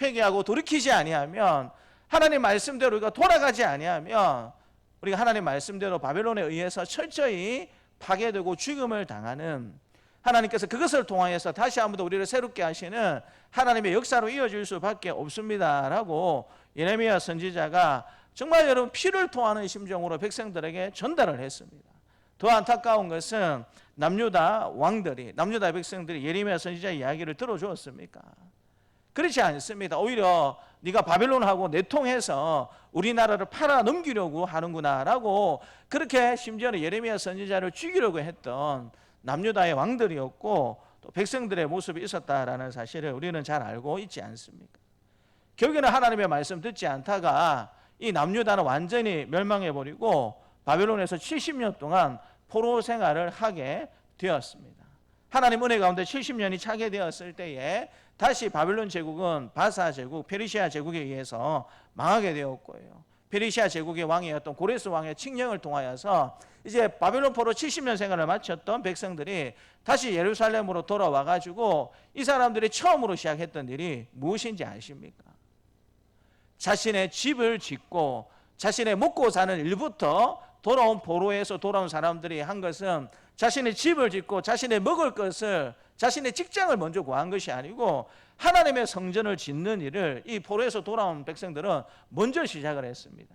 회개하고 돌이키지 아니하면, 하나님 말씀대로 우리가 돌아가지 아니하면 우리가 하나님 말씀대로 바벨론에 의해서 철저히 파괴되고 죽음을 당하는, 하나님께서 그것을 통하여서 다시 한번 더 우리를 새롭게 하시는 하나님의 역사로 이어질 수밖에 없습니다라고 예레미야 선지자가 정말 여러분 피를 토하는 심정으로 백성들에게 전달을 했습니다. 더 안타까운 것은 남유다 왕들이, 남유다 백성들이 예레미야 선지자의 이야기를 들어주었습니까? 그렇지 않습니다. 오히려 네가 바벨론하고 내통해서 우리나라를 팔아 넘기려고 하는구나라고 그렇게 심지어는 예레미야 선지자를 죽이려고 했던 남유다의 왕들이었고 또 백성들의 모습이 있었다라는 사실을 우리는 잘 알고 있지 않습니까? 결국에는 하나님의 말씀 듣지 않다가 이 남유다는 완전히 멸망해버리고 바벨론에서 70년 동안 포로 생활을 하게 되었습니다. 하나님 은혜 가운데 70년이 차게 되었을 때에 다시 바벨론 제국은 바사 제국, 페르시아 제국에 의해서 망하게 되었고요. 페르시아 제국의 왕이었던 고레스 왕의 칙령을 통하여서 이제 바벨론 포로 70년 생활을 마쳤던 백성들이 다시 예루살렘으로 돌아와 가지고 이 사람들이 처음으로 시작했던 일이 무엇인지 아십니까? 자신의 집을 짓고 자신의 먹고 사는 일부터 돌아온 포로에서 돌아온 사람들이 한 것은 자신의 집을 짓고 자신의 먹을 것을, 자신의 직장을 먼저 구한 것이 아니고 하나님의 성전을 짓는 일을 이 포로에서 돌아온 백성들은 먼저 시작을 했습니다.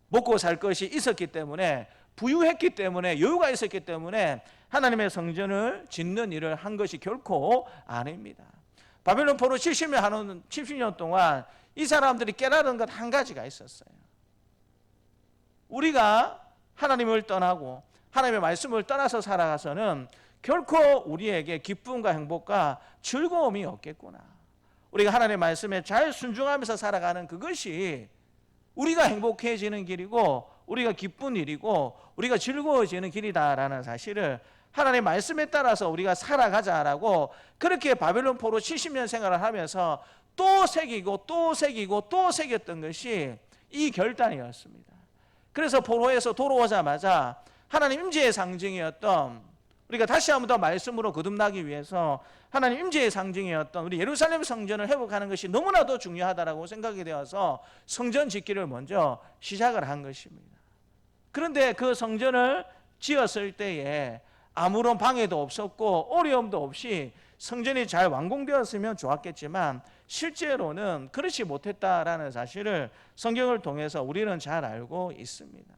먹고 살 것이 있었기 때문에, 부유했기 때문에, 여유가 있었기 때문에 하나님의 성전을 짓는 일을 한 것이 결코 아닙니다. 바벨론 포로 70년 동안 이 사람들이 깨달은 것 한 가지가 있었어요. 우리가 하나님을 떠나고 하나님의 말씀을 떠나서 살아가서는 결코 우리에게 기쁨과 행복과 즐거움이 없겠구나. 우리가 하나님의 말씀에 잘 순종하면서 살아가는 그것이 우리가 행복해지는 길이고 우리가 기쁜 일이고 우리가 즐거워지는 길이다라는 사실을 하나님의 말씀에 따라서 우리가 살아가자라고 그렇게 바벨론 포로 70년 생활을 하면서 또 새기고 또 새기고 또 새겼던 것이 이 결단이었습니다. 그래서 포로에서 돌아오자마자 하나님 임재의 상징이었던 우리가 다시 한번 더 말씀으로 거듭나기 위해서 하나님 임재의 상징이었던 우리 예루살렘 성전을 회복하는 것이 너무나도 중요하다라고 생각이 되어서 성전 짓기를 먼저 시작을 한 것입니다. 그런데 그 성전을 지었을 때에 아무런 방해도 없었고 어려움도 없이 성전이 잘 완공되었으면 좋았겠지만 실제로는 그렇지 못했다라는 사실을 성경을 통해서 우리는 잘 알고 있습니다.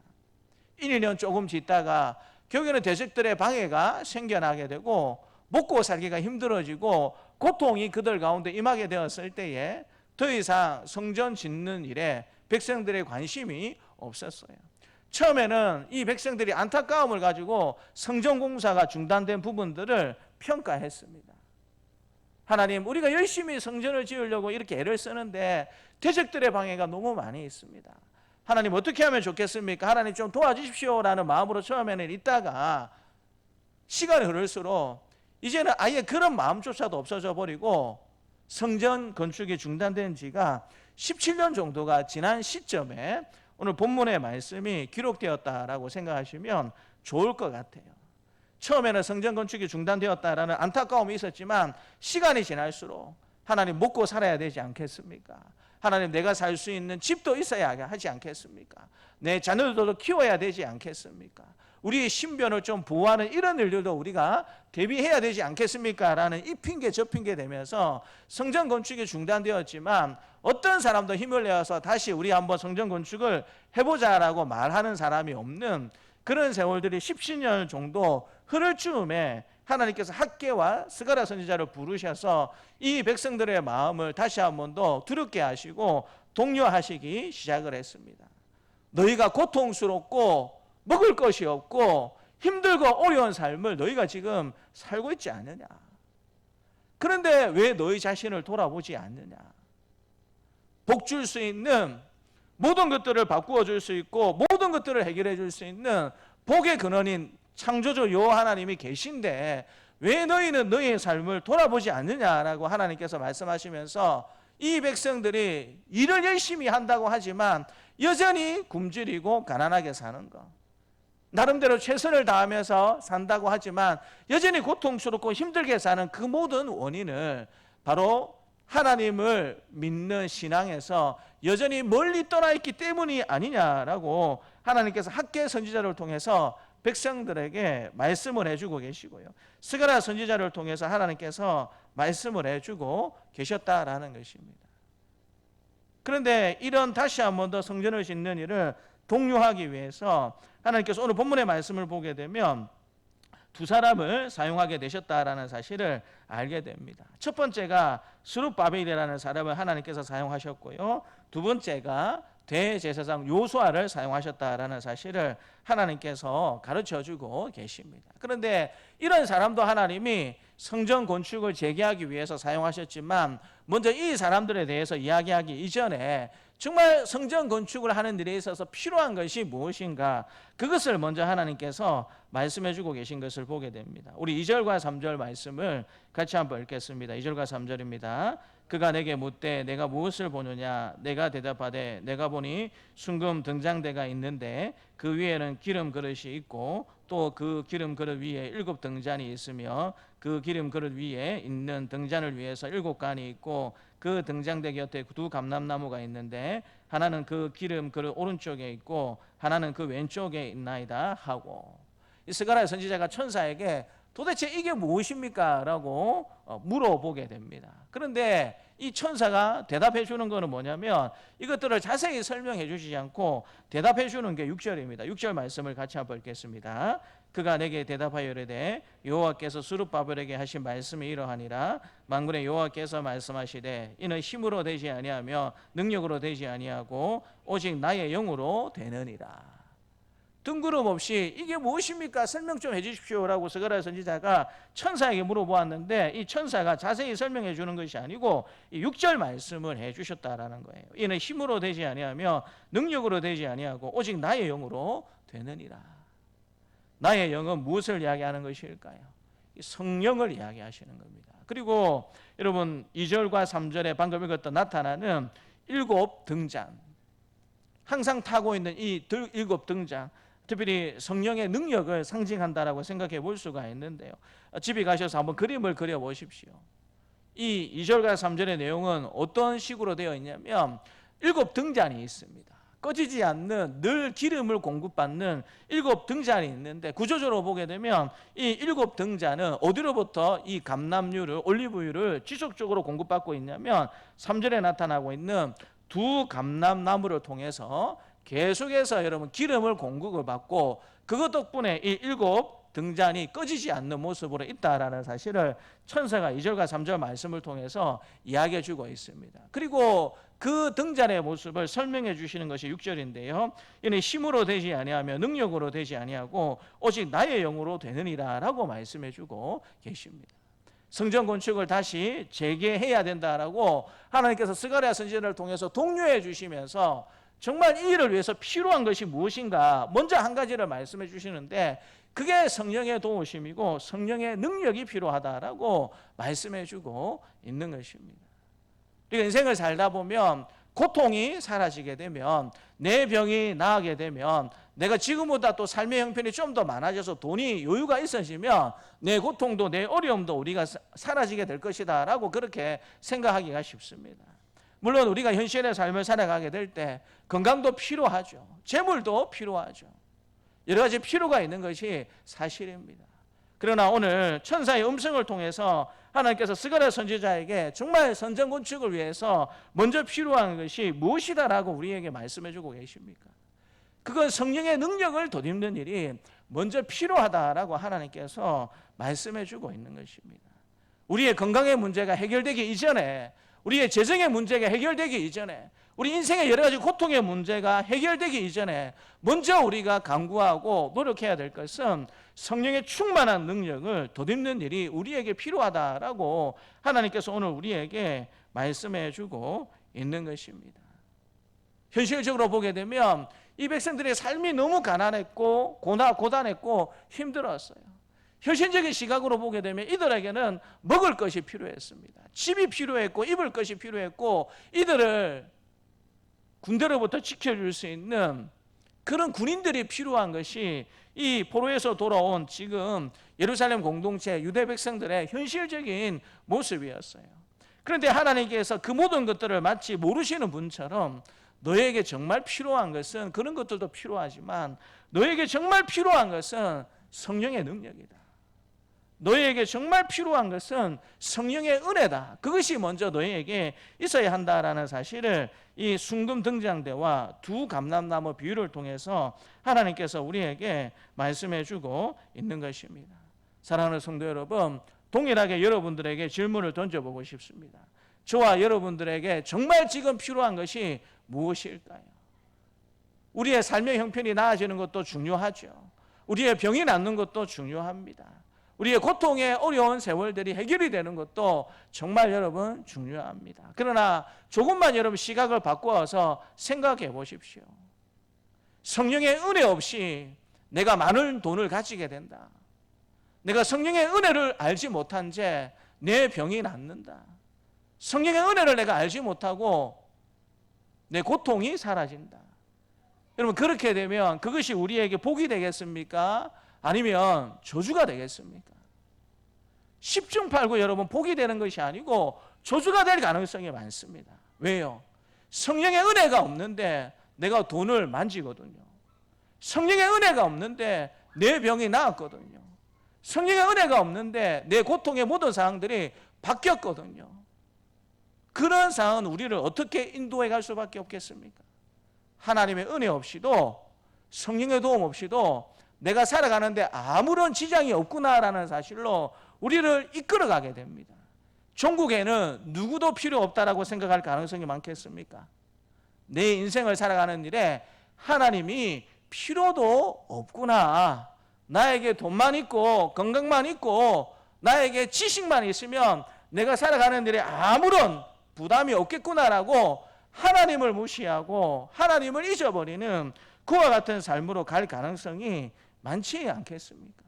1, 2년 조금 짓다가 결국에는 대적들의 방해가 생겨나게 되고 먹고 살기가 힘들어지고 고통이 그들 가운데 임하게 되었을 때에 더 이상 성전 짓는 일에 백성들의 관심이 없었어요. 처음에는 이 백성들이 안타까움을 가지고 성전 공사가 중단된 부분들을 평가했습니다. 하나님, 우리가 열심히 성전을 지으려고 이렇게 애를 쓰는데 대적들의 방해가 너무 많이 있습니다. 하나님, 어떻게 하면 좋겠습니까? 하나님 좀 도와주십시오라는 마음으로 처음에는 있다가 시간이 흐를수록 이제는 아예 그런 마음조차도 없어져 버리고 성전 건축이 중단된 지가 17년 정도가 지난 시점에 오늘 본문의 말씀이 기록되었다라고 생각하시면 좋을 것 같아요. 처음에는 성전 건축이 중단되었다라는 안타까움이 있었지만 시간이 지날수록 하나님, 먹고 살아야 되지 않겠습니까? 하나님, 내가 살 수 있는 집도 있어야 하지 않겠습니까? 내 자녀들도 키워야 되지 않겠습니까? 우리의 신변을 좀 보호하는 이런 일들도 우리가 대비해야 되지 않겠습니까? 라는 이 핑계 저 핑계 되면서 성전 건축이 중단되었지만 어떤 사람도 힘을 내어서 다시 우리 한번 성전 건축을 해보자라고 말하는 사람이 없는 그런 세월들이 10년 정도 흐를 즈음에 하나님께서 학개와 스가랴 선지자를 부르셔서 이 백성들의 마음을 다시 한번 더 두렵게 하시고 독려하시기 시작을 했습니다. 너희가 고통스럽고 먹을 것이 없고 힘들고 어려운 삶을 너희가 지금 살고 있지 않느냐? 그런데 왜 너희 자신을 돌아보지 않느냐? 복 줄 수 있는 모든 것들을 바꾸어 줄 수 있고 모든 것들을 해결해 줄 수 있는 복의 근원인 창조주 여호와 하나님이 계신데 왜 너희는 너희의 삶을 돌아보지 않느냐라고 하나님께서 말씀하시면서 이 백성들이 일을 열심히 한다고 하지만 여전히 굶주리고 가난하게 사는 것, 나름대로 최선을 다하면서 산다고 하지만 여전히 고통스럽고 힘들게 사는 그 모든 원인을 바로 하나님을 믿는 신앙에서 여전히 멀리 떠나 있기 때문이 아니냐라고 하나님께서 학개 선지자를 통해서 백성들에게 말씀을 해주고 계시고요, 스가랴 선지자를 통해서 하나님께서 말씀을 해주고 계셨다라는 것입니다. 그런데 이런 다시 한 번 더 성전을 짓는 일을 독려하기 위해서 하나님께서 오늘 본문의 말씀을 보게 되면 두 사람을 사용하게 되셨다라는 사실을 알게 됩니다. 첫 번째가 스룹바벨이라는 사람을 하나님께서 사용하셨고요, 두 번째가 대제사장 요수아를 사용하셨다라는 사실을 하나님께서 가르쳐주고 계십니다. 그런데 이런 사람도 하나님이 성전 건축을 재개하기 위해서 사용하셨지만 먼저 이 사람들에 대해서 이야기하기 이전에 정말 성전 건축을 하는 일에 있어서 필요한 것이 무엇인가, 그것을 먼저 하나님께서 말씀해 주고 계신 것을 보게 됩니다. 우리 2절과 3절 말씀을 같이 한번 읽겠습니다. 2절과 3절입니다. 그가 내게 묻되 내가 무엇을 보느냐? 내가 대답하되 내가 보니 순금 등잔대가 있는데 그 위에는 기름 그릇이 있고 또 그 기름 그릇 위에 7 등잔이 있으며 그 기름 그릇 위에 있는 등잔을 위해서 7간이 있고 그 등잔대 곁에 2 감람나무가 있는데 하나는 그 기름 그릇 오른쪽에 있고 하나는 그 왼쪽에 있나이다 하고, 이 스가랴 선지자가 천사에게 도대체 이게 무엇입니까? 라고 물어보게 됩니다. 그런데 이 천사가 대답해 주는 것은 뭐냐면 이것들을 자세히 설명해 주시지 않고 대답해 주는 게 6절입니다. 6절 말씀을 같이 한번 읽겠습니다. 그가 내게 대답하여 이르되 여호와께서 스룹바벨에게 하신 말씀이 이러하니라. 만군의 여호와께서 말씀하시되 이는 힘으로 되지 아니하며 능력으로 되지 아니하고 오직 나의 영으로 되느니라. 뜬구름 없이 이게 무엇입니까? 설명 좀 해주십시오라고 스가랴 선지자가 천사에게 물어보았는데 이 천사가 자세히 설명해 주는 것이 아니고 이 6절 말씀을 해주셨다라는 거예요. 이는 힘으로 되지 아니하며 능력으로 되지 아니하고 오직 나의 영으로 되느니라. 나의 영은 무엇을 이야기하는 것일까요? 성령을 이야기하시는 겁니다. 그리고 여러분 2절과 3절에 방금 읽었던 나타나는 7 등잔, 항상 타고 있는 이 7 등잔, 특별히 성령의 능력을 상징한다라고 생각해 볼 수가 있는데요. 집에 가셔서 한번 그림을 그려 보십시오. 이 2절과 3절의 내용은 어떤 식으로 되어 있냐면 7등잔이 있습니다. 꺼지지 않는 늘 기름을 공급받는 7등잔이 있는데, 구조적으로 보게 되면 이 7등잔은 어디로부터 이 감람유를, 올리브유를 지속적으로 공급받고 있냐면 3절에 나타나고 있는 두 감람나무를 통해서 계속해서 여러분 기름을 공급을 받고, 그것 덕분에 이 7등잔이 꺼지지 않는 모습으로 있다라는 사실을 천사가 2절과 3절 말씀을 통해서 이야기해 주고 있습니다. 그리고 그 등잔의 모습을 설명해 주시는 것이 6절인데요. 이는 힘으로 되지 아니하며 능력으로 되지 아니하고 오직 나의 영으로 되느니라라고 말씀해 주고 계십니다. 성전 건축을 다시 재개해야 된다라고 하나님께서 스가랴 선지자를 통해서 독려해 주시면서 정말 이 일을 위해서 필요한 것이 무엇인가 먼저 한 가지를 말씀해 주시는데, 그게 성령의 도우심이고 성령의 능력이 필요하다라고 말씀해 주고 있는 것입니다. 우리가 인생을 살다 보면 고통이 사라지게 되면, 내 병이 나게 되면, 내가 지금보다 또 삶의 형편이 좀 더 많아져서 돈이 여유가 있어지면 내 고통도 내 어려움도 우리가 사라지게 될 것이다 라고 그렇게 생각하기가 쉽습니다. 물론 우리가 현실의 삶을 살아가게 될 때 건강도 필요하죠. 재물도 필요하죠. 여러 가지 필요가 있는 것이 사실입니다. 그러나 오늘 천사의 음성을 통해서 하나님께서 스가랴 선지자에게 정말 성전 건축을 위해서 먼저 필요한 것이 무엇이다라고 우리에게 말씀해 주고 계십니까? 그건 성령의 능력을 덧입는 일이 먼저 필요하다라고 하나님께서 말씀해 주고 있는 것입니다. 우리의 건강의 문제가 해결되기 이전에, 우리의 재정의 문제가 해결되기 이전에, 우리 인생의 여러 가지 고통의 문제가 해결되기 이전에 먼저 우리가 간구하고 노력해야 될 것은 성령의 충만한 능력을 덧입는 일이 우리에게 필요하다라고 하나님께서 오늘 우리에게 말씀해 주고 있는 것입니다. 현실적으로 보게 되면 이 백성들의 삶이 너무 가난했고 고단했고 힘들었어요. 현실적인 시각으로 보게 되면 이들에게는 먹을 것이 필요했습니다. 집이 필요했고 입을 것이 필요했고, 이들을 군대로부터 지켜줄 수 있는 그런 군인들이 필요한 것이 이 포로에서 돌아온 지금 예루살렘 공동체 유대 백성들의 현실적인 모습이었어요. 그런데 하나님께서 그 모든 것들을 마치 모르시는 분처럼 너에게 정말 필요한 것은, 그런 것들도 필요하지만 너에게 정말 필요한 것은 성령의 능력이다. 너희에게 정말 필요한 것은 성령의 은혜다. 그것이 먼저 너희에게 있어야 한다라는 사실을 이 순금 등장대와 두 감람나무 비유를 통해서 하나님께서 우리에게 말씀해 주고 있는 것입니다. 사랑하는 성도 여러분, 동일하게 여러분들에게 질문을 던져보고 싶습니다. 저와 여러분들에게 정말 지금 필요한 것이 무엇일까요? 우리의 삶의 형편이 나아지는 것도 중요하죠. 우리의 병이 낫는 것도 중요합니다. 우리의 고통의 어려운 세월들이 해결이 되는 것도 정말 여러분 중요합니다. 그러나 조금만 여러분 시각을 바꾸어서 생각해 보십시오. 성령의 은혜 없이 내가 많은 돈을 가지게 된다. 내가 성령의 은혜를 알지 못한 채 내 병이 낫는다. 성령의 은혜를 내가 알지 못하고 내 고통이 사라진다. 여러분, 그렇게 되면 그것이 우리에게 복이 되겠습니까? 아니면 저주가 되겠습니까? 10중 8구 여러분, 복이 되는 것이 아니고 저주가 될 가능성이 많습니다. 왜요? 성령의 은혜가 없는데 내가 돈을 만지거든요. 성령의 은혜가 없는데 내 병이 나았거든요. 성령의 은혜가 없는데 내 고통의 모든 상황들이 바뀌었거든요. 그런 상황은 우리를 어떻게 인도해 갈 수밖에 없겠습니까? 하나님의 은혜 없이도, 성령의 도움 없이도 내가 살아가는데 아무런 지장이 없구나라는 사실로 우리를 이끌어가게 됩니다. 종국에는 누구도 필요 없다라고 생각할 가능성이 많겠습니까? 내 인생을 살아가는 일에 하나님이 필요도 없구나, 나에게 돈만 있고 건강만 있고 나에게 지식만 있으면 내가 살아가는 일에 아무런 부담이 없겠구나라고 하나님을 무시하고 하나님을 잊어버리는 그와 같은 삶으로 갈 가능성이 많지 않겠습니까?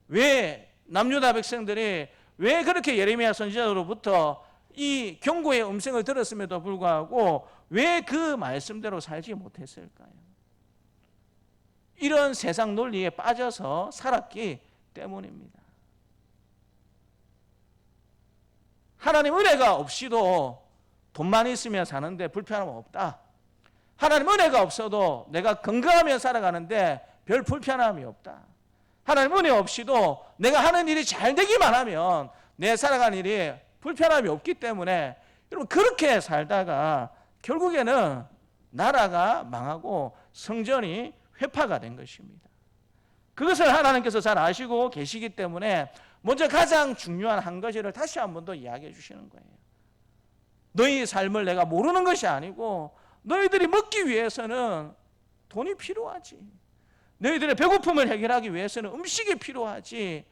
왜 남유다 백성들이 왜 그렇게 예레미야 선지자로부터 이 경고의 음성을 들었음에도 불구하고 왜 그 말씀대로 살지 못했을까요? 이런 세상 논리에 빠져서 살았기 때문입니다. 하나님 은혜가 없이도 돈만 있으면 사는데 불편함 없다. 하나님 은혜가 없어도 내가 건강하며 살아가는데 별 불편함이 없다. 하나님 은혜 없이도 내가 하는 일이 잘 되기만 하면 내 살아가는 일이 불편함이 없기 때문에 여러분 그렇게 살다가 결국에는 나라가 망하고 성전이 회파가 된 것입니다. 그것을 하나님께서 잘 아시고 계시기 때문에 먼저 가장 중요한 한 가지를 다시 한 번 더 이야기해 주시는 거예요. 너희 삶을 내가 모르는 것이 아니고 너희들이 먹기 위해서는 돈이 필요하지. 너희들의 배고픔을 해결하기 위해서는 음식이 필요하지.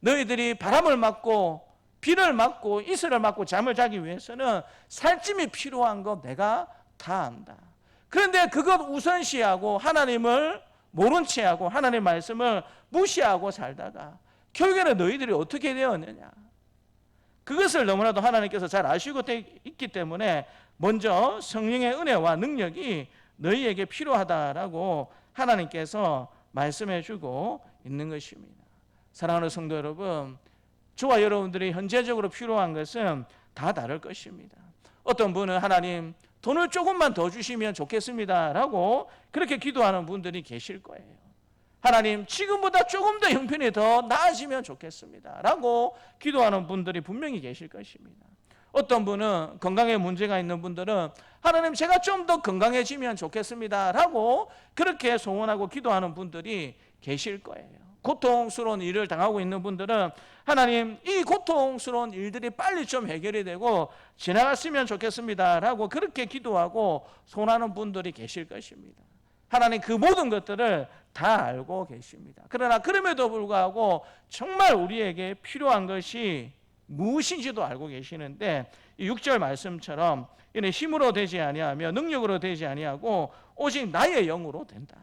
너희들이 바람을 맞고 비를 맞고 이슬을 맞고 잠을 자기 위해서는 살찜이 필요한 거 내가 다 안다. 그런데 그것 우선시하고 하나님을 모른 채 하고 하나님의 말씀을 무시하고 살다가 결국에는 너희들이 어떻게 되었느냐. 그것을 너무나도 하나님께서 잘 아시고 있기 때문에 먼저 성령의 은혜와 능력이 너희에게 필요하다라고 하나님께서 말씀해 주고 있는 것입니다. 사랑하는 성도 여러분, 저와 여러분들이 현재적으로 필요한 것은 다 다를 것입니다. 어떤 분은 하나님 돈을 조금만 더 주시면 좋겠습니다 라고 그렇게 기도하는 분들이 계실 거예요. 하나님 지금보다 조금 더 형편이 더 나아지면 좋겠습니다 라고 기도하는 분들이 분명히 계실 것입니다. 어떤 분은 건강에 문제가 있는 분들은 하나님 제가 좀 더 건강해지면 좋겠습니다 라고 그렇게 소원하고 기도하는 분들이 계실 거예요. 고통스러운 일을 당하고 있는 분들은 하나님 이 고통스러운 일들이 빨리 좀 해결이 되고 지나갔으면 좋겠습니다 라고 그렇게 기도하고 소원하는 분들이 계실 것입니다. 하나님 그 모든 것들을 다 알고 계십니다. 그러나 그럼에도 불구하고 정말 우리에게 필요한 것이 무엇인지도 알고 계시는데 이 6절 말씀처럼 이는 힘으로 되지 아니하며 능력으로 되지 아니하고 오직 나의 영으로 된다.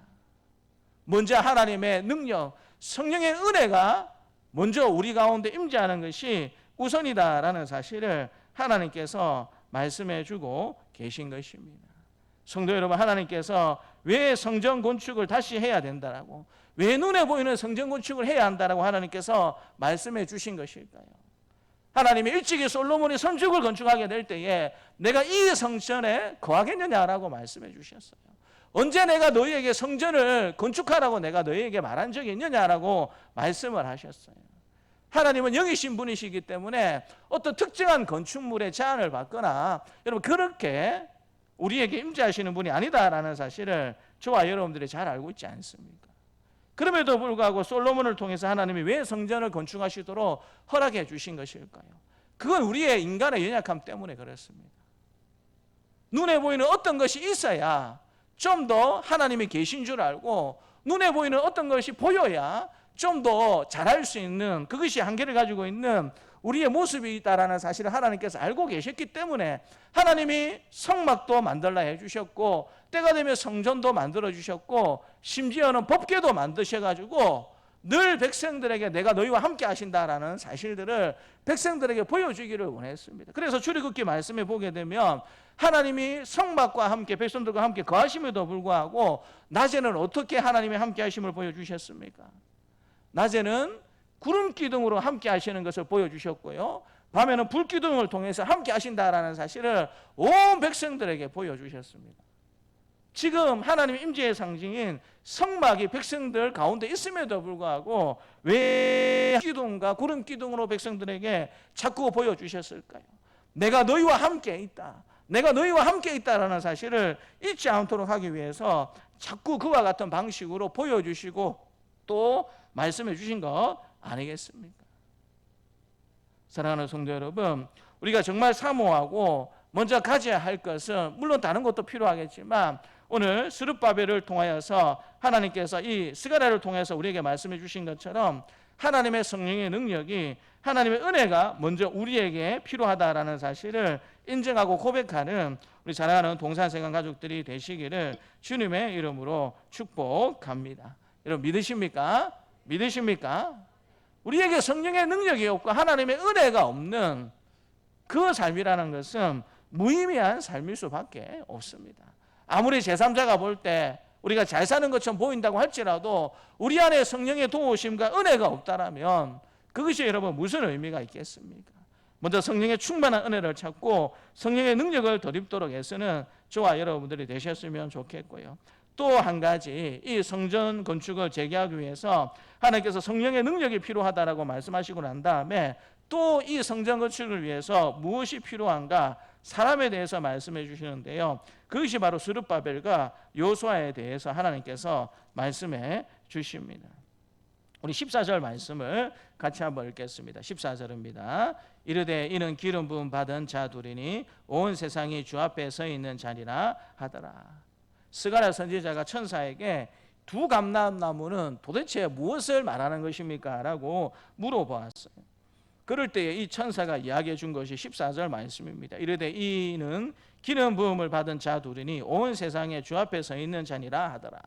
먼저 하나님의 능력, 성령의 은혜가 먼저 우리 가운데 임재하는 것이 우선이다라는 사실을 하나님께서 말씀해 주고 계신 것입니다. 성도 여러분, 하나님께서 왜 성전 건축을 다시 해야 된다라고, 왜 눈에 보이는 성전 건축을 해야 한다라고 하나님께서 말씀해 주신 것일까요? 하나님이 일찍이 솔로몬이 성벽을 건축하게 될 때에 내가 이 성전에 거하겠느냐라고 말씀해 주셨어요. 언제 내가 너희에게 성전을 건축하라고 내가 너희에게 말한 적이 있느냐라고 말씀을 하셨어요. 하나님은 영이신 분이시기 때문에 어떤 특정한 건축물에 제한을 받거나 여러분 그렇게 우리에게 임재하시는 분이 아니다라는 사실을 저와 여러분들이 잘 알고 있지 않습니까? 그럼에도 불구하고 솔로몬을 통해서 하나님이 왜 성전을 건축하시도록 허락해 주신 것일까요? 그건 우리의 인간의 연약함 때문에 그렇습니다. 눈에 보이는 어떤 것이 있어야 좀 더 하나님이 계신 줄 알고 눈에 보이는 어떤 것이 보여야 좀 더 잘할 수 있는 그것이 한계를 가지고 있는 우리의 모습이 있다라는 사실을 하나님께서 알고 계셨기 때문에 하나님이 성막도 만들라 해주셨고 때가 되면 성전도 만들어 주셨고 심지어는 법궤도 만드셔가지고 늘 백성들에게 내가 너희와 함께 하신다라는 사실들을 백성들에게 보여주기를 원했습니다. 그래서 출애굽기 말씀에 보게 되면 하나님이 성막과 함께 백성들과 함께 거하심에도 불구하고 낮에는 어떻게 하나님의 함께 하심을 보여주셨습니까? 낮에는 구름 기둥으로 함께 하시는 것을 보여주셨고요, 밤에는 불 기둥을 통해서 함께 하신다라는 사실을 온 백성들에게 보여주셨습니다. 지금 하나님의 임재의 상징인 성막이 백성들 가운데 있음에도 불구하고 왜 기둥과 구름 기둥으로 백성들에게 자꾸 보여주셨을까요? 내가 너희와 함께 있다, 내가 너희와 함께 있다라는 사실을 잊지 않도록 하기 위해서 자꾸 그와 같은 방식으로 보여주시고 또 말씀해 주신 것 아니겠습니까? 사랑하는 성도 여러분, 우리가 정말 사모하고 먼저 가져야 할 것은 물론 다른 것도 필요하겠지만 오늘 스룹바벨을 통하여서 하나님께서 이 스가랴를 통해서 우리에게 말씀해 주신 것처럼 하나님의 성령의 능력이, 하나님의 은혜가 먼저 우리에게 필요하다라는 사실을 인정하고 고백하는 우리 사랑하는 동산생활 가족들이 되시기를 주님의 이름으로 축복합니다. 여러분 믿으십니까? 믿으십니까? 우리에게 성령의 능력이 없고 하나님의 은혜가 없는 그 삶이라는 것은 무의미한 삶일 수밖에 없습니다. 아무리 제3자가 볼 때 우리가 잘 사는 것처럼 보인다고 할지라도 우리 안에 성령의 도우심과 은혜가 없다라면 그것이 여러분 무슨 의미가 있겠습니까? 먼저 성령의 충만한 은혜를 찾고 성령의 능력을 덧입도록 애쓰는 저와 여러분들이 되셨으면 좋겠고요. 또 한 가지, 이 성전 건축을 재개하기 위해서 하나님께서 성령의 능력이 필요하다라고 말씀하시고 난 다음에 또 이 성전 건축을 위해서 무엇이 필요한가? 사람에 대해서 말씀해 주시는데요. 그것이 바로 스룹바벨과 여호수아에 대해서 하나님께서 말씀해 주십니다. 우리 14절 말씀을 같이 한번 읽겠습니다. 14절입니다. 이르되 이는 기름 부음 받은 자 둘이니 온 세상이 주 앞에 서 있는 자리라 하더라. 스가랴 선지자가 천사에게 두 감람나무는 도대체 무엇을 말하는 것입니까? 라고 물어보았어요. 그럴 때에 이 천사가 이야기해 준 것이 14절 말씀입니다. 이르되 이는 기름 부음을 받은 자 둘이니 온 세상에 주 앞에 서 있는 자니라 하더라.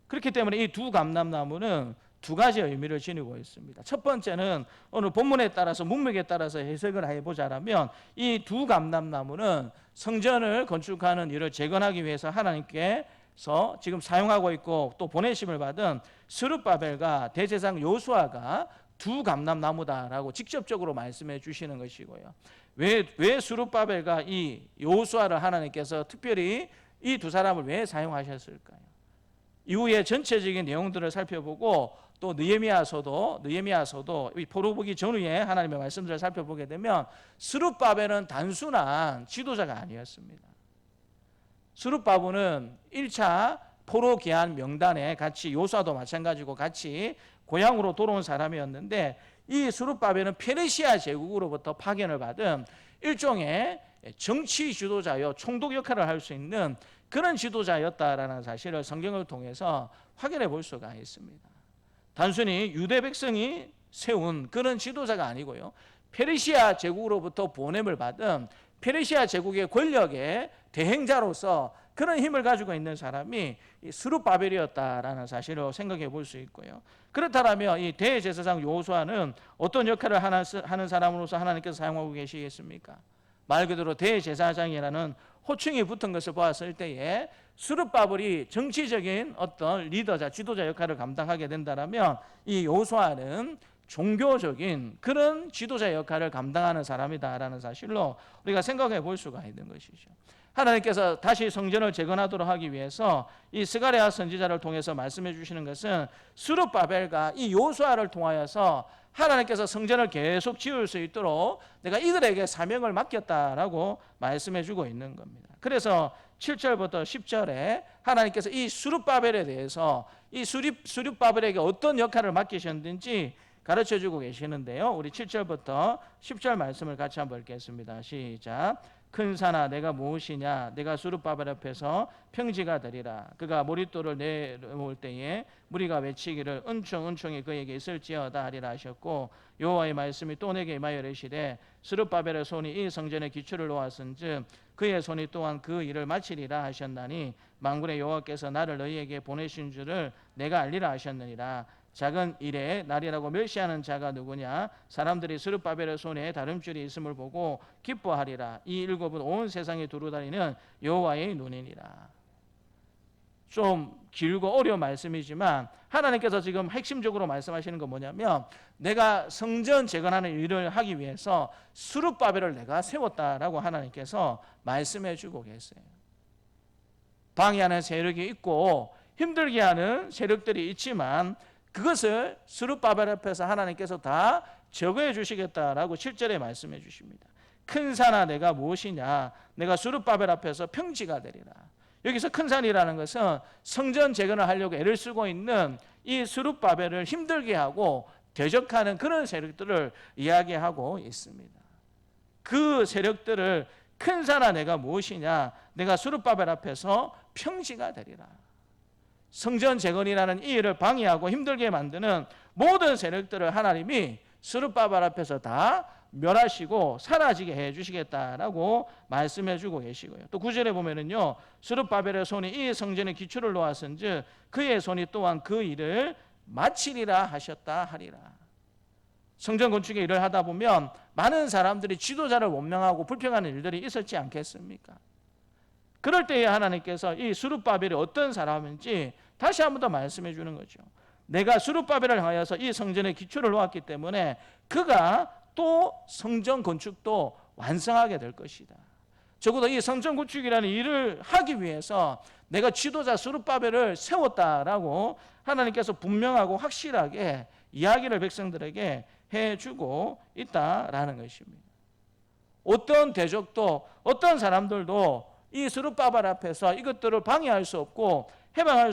그렇기 때문에 이 두 감람나무는 두 가지 의미를 지니고 있습니다. 첫 번째는 오늘 본문에 따라서 문맥에 따라서 해석을 해보자면 이 두 감람나무는 성전을 건축하는 일을 재건하기 위해서 하나님께서 지금 사용하고 있고 또 보내심을 받은 스룹바벨과 대제사장 여호수아가 두 감람나무다라고 직접적으로 말씀해 주시는 것이고요. 왜 스룹바벨과 이 여호수아를 하나님께서 특별히 이 두 사람을 왜 사용하셨을까요? 이후에 전체적인 내용들을 살펴보고 또 느헤미야서도 이 포로보기 전후에 하나님의 말씀들을 살펴보게 되면 스룹바벨은 단순한 지도자가 아니었습니다. 스룹바벨은 1차 포로 귀환 명단에 같이 여호수아도 마찬가지고 같이 고향으로 돌아온 사람이었는데 이 스룹바벨은 페르시아 제국으로부터 파견을 받은 일종의 정치 지도자요 총독 역할을 할 수 있는 그런 지도자였다라는 사실을 성경을 통해서 확인해 볼 수가 있습니다. 단순히 유대 백성이 세운 그런 지도자가 아니고요. 페르시아 제국으로부터 보냄을 받은 페르시아 제국의 권력의 대행자로서 그런 힘을 가지고 있는 사람이 스룹바벨이었다라는 사실을 생각해 볼 수 있고요. 그렇다면 이 대제사장 여호수아는 어떤 역할을 하는 사람으로서 하나님께서 사용하고 계시겠습니까? 말 그대로 대제사장이라는 호칭이 붙은 것을 보았을 때에 스룹바벨이 정치적인 어떤 리더자, 지도자 역할을 감당하게 된다면 이 여호수아는 종교적인 그런 지도자 역할을 감당하는 사람이다라는 사실로 우리가 생각해 볼 수가 있는 것이죠. 하나님께서 다시 성전을 재건하도록 하기 위해서 이 스가랴 선지자를 통해서 말씀해 주시는 것은 스룹바벨과 이 여호수아를 통하여서 하나님께서 성전을 계속 지을 수 있도록 내가 이들에게 사명을 맡겼다라고 말씀해 주고 있는 겁니다. 그래서 7절부터 10절에 하나님께서 이 스룹바벨에 대해서 이 스룹바벨에게 어떤 역할을 맡기셨는지 가르쳐 주고 계시는데요. 우리 7절부터 10절 말씀을 같이 한번 읽겠습니다. 시작. 큰 산아 내가 무엇이냐? 내가 스룹바벨 앞에서 평지가 되리라. 그가 모릿돌을 내려올 때에 무리가 외치기를 은총이 그에게 있을지어다 하리라 하셨고, 여호와의 말씀이 또 내게 임하여 이르시되 스룹바벨의 손이 이 성전의 기초를 놓았은즉 그의 손이 또한 그 일을 마치리라 하셨나니 만군의 여호와께서 나를 너희에게 보내신 줄을 내가 알리라 하셨느니라. 작은 일에 날이라고 멸시하는 자가 누구냐? 사람들이 스룹바벨의 손에 다름줄이 있음을 보고 기뻐하리라. 이 일곱은 온 세상에 두루다니는 여호와의 눈이니라. 좀 길고 어려운 말씀이지만 하나님께서 지금 핵심적으로 말씀하시는 건 뭐냐면 내가 성전 재건하는 일을 하기 위해서 스룹바벨을 내가 세웠다라고 하나님께서 말씀해 주고 계세요. 방해하는 세력이 있고 힘들게 하는 세력들이 있지만 그것을 스룹바벨 앞에서 하나님께서 다 제거해 주시겠다라고 7절에 말씀해 주십니다. 큰 산아 내가 무엇이냐? 내가 스룹바벨 앞에서 평지가 되리라. 여기서 큰 산이라는 것은 성전 재건을 하려고 애를 쓰고 있는 이 스룹바벨을 힘들게 하고 대적하는 그런 세력들을 이야기하고 있습니다. 그 세력들을 큰 산아 내가 무엇이냐? 내가 스룹바벨 앞에서 평지가 되리라. 성전 재건이라는 이 일을 방해하고 힘들게 만드는 모든 세력들을 하나님이 스룹바벨 앞에서 다 멸하시고 사라지게 해주시겠다라고 말씀해 주고 계시고요. 또 9절에 보면은요, 스룹바벨의 손이 이 성전의 기초를 놓았은즉 그의 손이 또한 그 일을 마치리라 하셨다 하리라. 성전 건축의 일을 하다 보면 많은 사람들이 지도자를 원망하고 불평하는 일들이 있었지 않겠습니까? 그럴 때에 하나님께서 이 스룹바벨이 어떤 사람인지 다시 한 번 더 말씀해 주는 거죠. 내가 스룹바벨을 향하여서 이 성전의 기초를 놓았기 때문에 그가 또 성전 건축도 완성하게 될 것이다. 적어도 이 성전 건축이라는 일을 하기 위해서 내가 지도자 스룹바벨을 세웠다라고 하나님께서 분명하고 확실하게 이야기를 백성들에게 해주고 있다라는 것입니다. 어떤 대적도 어떤 사람들도 이 스룹바벨 앞에서 이것들을 방해할 수 없고 해방할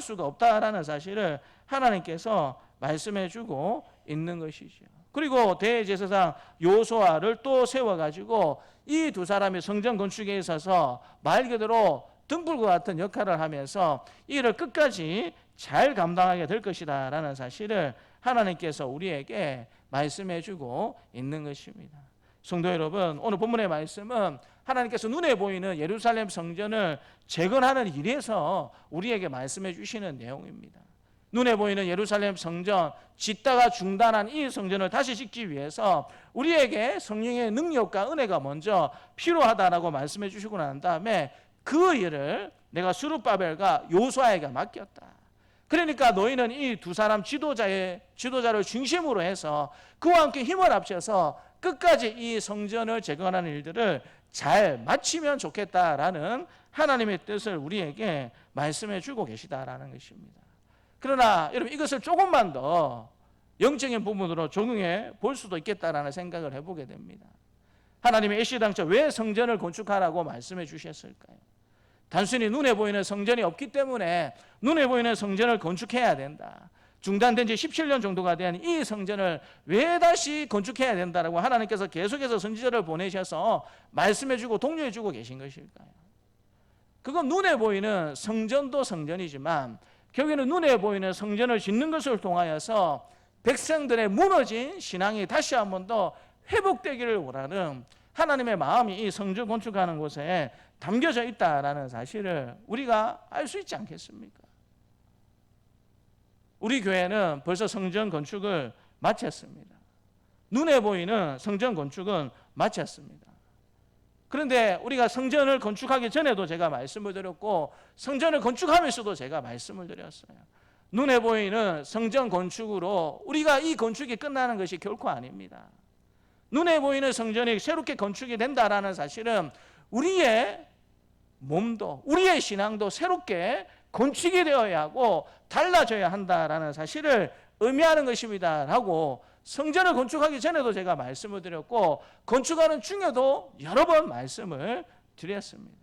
수가 없다라는 사실을 하나님께서 말씀해주고 있는 것이죠. 그리고 대제사장 여호수아를 또 세워가지고 이 두 사람이 성전 건축에 있어서 말 그대로 등불과 같은 역할을 하면서 이 일을 끝까지 잘 감당하게 될 것이다 라는 사실을 하나님께서 우리에게 말씀해주고 있는 것입니다. 성도 여러분, 오늘 본문의 말씀은 하나님께서 눈에 보이는 예루살렘 성전을 재건하는 일에서 우리에게 말씀해 주시는 내용입니다. 눈에 보이는 예루살렘 성전, 짓다가 중단한 이 성전을 다시 짓기 위해서 우리에게 성령의 능력과 은혜가 먼저 필요하다라고 말씀해 주시고 난 다음에 그 일을 내가 스룹바벨과 여호수아에게 맡겼다. 그러니까 너희는 이 두 사람 지도자를 중심으로 해서 그와 함께 힘을 합쳐서 끝까지 이 성전을 재건하는 일들을 잘 마치면 좋겠다라는 하나님의 뜻을 우리에게 말씀해 주고 계시다라는 것입니다. 그러나 여러분, 이것을 조금만 더 영적인 부분으로 적용해 볼 수도 있겠다라는 생각을 해보게 됩니다. 하나님이 애시당초 왜 성전을 건축하라고 말씀해 주셨을까요? 단순히 눈에 보이는 성전이 없기 때문에 눈에 보이는 성전을 건축해야 된다. 중단된 지 17년 정도가 된 이 성전을 왜 다시 건축해야 된다라고 하나님께서 계속해서 선지자를 보내셔서 말씀해주고 독려해주고 계신 것일까요? 그건 눈에 보이는 성전도 성전이지만 결국에는 눈에 보이는 성전을 짓는 것을 통하여서 백성들의 무너진 신앙이 다시 한 번 더 회복되기를 원하는 하나님의 마음이 이 성전 건축하는 곳에 담겨져 있다라는 사실을 우리가 알 수 있지 않겠습니까? 우리 교회는 벌써 성전 건축을 마쳤습니다. 눈에 보이는 성전 건축은 마쳤습니다. 그런데 우리가 성전을 건축하기 전에도 제가 말씀을 드렸고 성전을 건축하면서도 제가 말씀을 드렸어요. 눈에 보이는 성전 건축으로 우리가 이 건축이 끝나는 것이 결코 아닙니다. 눈에 보이는 성전이 새롭게 건축이 된다라는 사실은 우리의 몸도 우리의 신앙도 새롭게 건축이 되어야 하고 달라져야 한다라는 사실을 의미하는 것입니다 라고 성전을 건축하기 전에도 제가 말씀을 드렸고 건축하는 중에도 여러 번 말씀을 드렸습니다.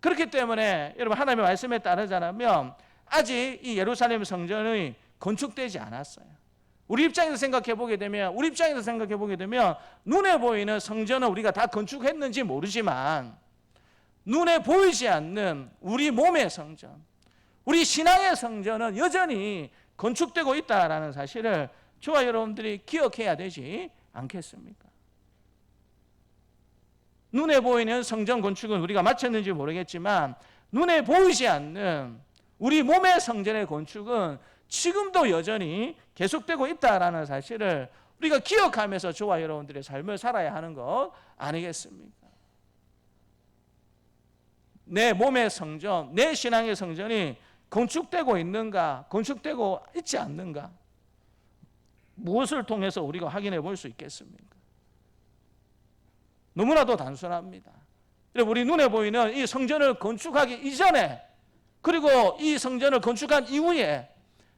그렇기 때문에 여러분, 하나님의 말씀에 따르자면 아직 이 예루살렘 성전이 건축되지 않았어요. 우리 입장에서 생각해 보게 되면 눈에 보이는 성전은 우리가 다 건축했는지 모르지만 눈에 보이지 않는 우리 몸의 성전, 우리 신앙의 성전은 여전히 건축되고 있다라는 사실을 저와 여러분들이 기억해야 되지 않겠습니까? 눈에 보이는 성전 건축은 우리가 마쳤는지 모르겠지만 눈에 보이지 않는 우리 몸의 성전의 건축은 지금도 여전히 계속되고 있다라는 사실을 우리가 기억하면서 저와 여러분들의 삶을 살아야 하는 것 아니겠습니까? 내 몸의 성전, 내 신앙의 성전이 건축되고 있는가, 건축되고 있지 않는가? 무엇을 통해서 우리가 확인해 볼 수 있겠습니까? 너무나도 단순합니다. 우리 눈에 보이는 이 성전을 건축하기 이전에 그리고 이 성전을 건축한 이후에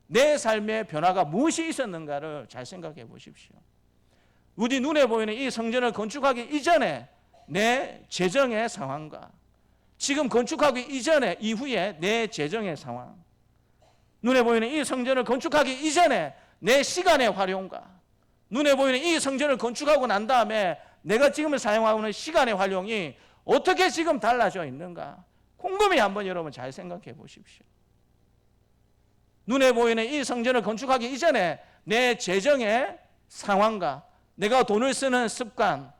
내 삶의 변화가 무엇이 있었는가를 잘 생각해 보십시오. 우리 눈에 보이는 이 성전을 건축하기 이전에 내 재정의 상황과 지금 건축하기 이전에 이후에 내 재정의 상황, 눈에 보이는 이 성전을 건축하기 이전에 내 시간의 활용과 눈에 보이는 이 성전을 건축하고 난 다음에 내가 지금 사용하고 있는 시간의 활용이 어떻게 지금 달라져 있는가 곰곰이 한번 여러분 잘 생각해 보십시오. 눈에 보이는 이 성전을 건축하기 이전에 내 재정의 상황과 내가 돈을 쓰는 습관,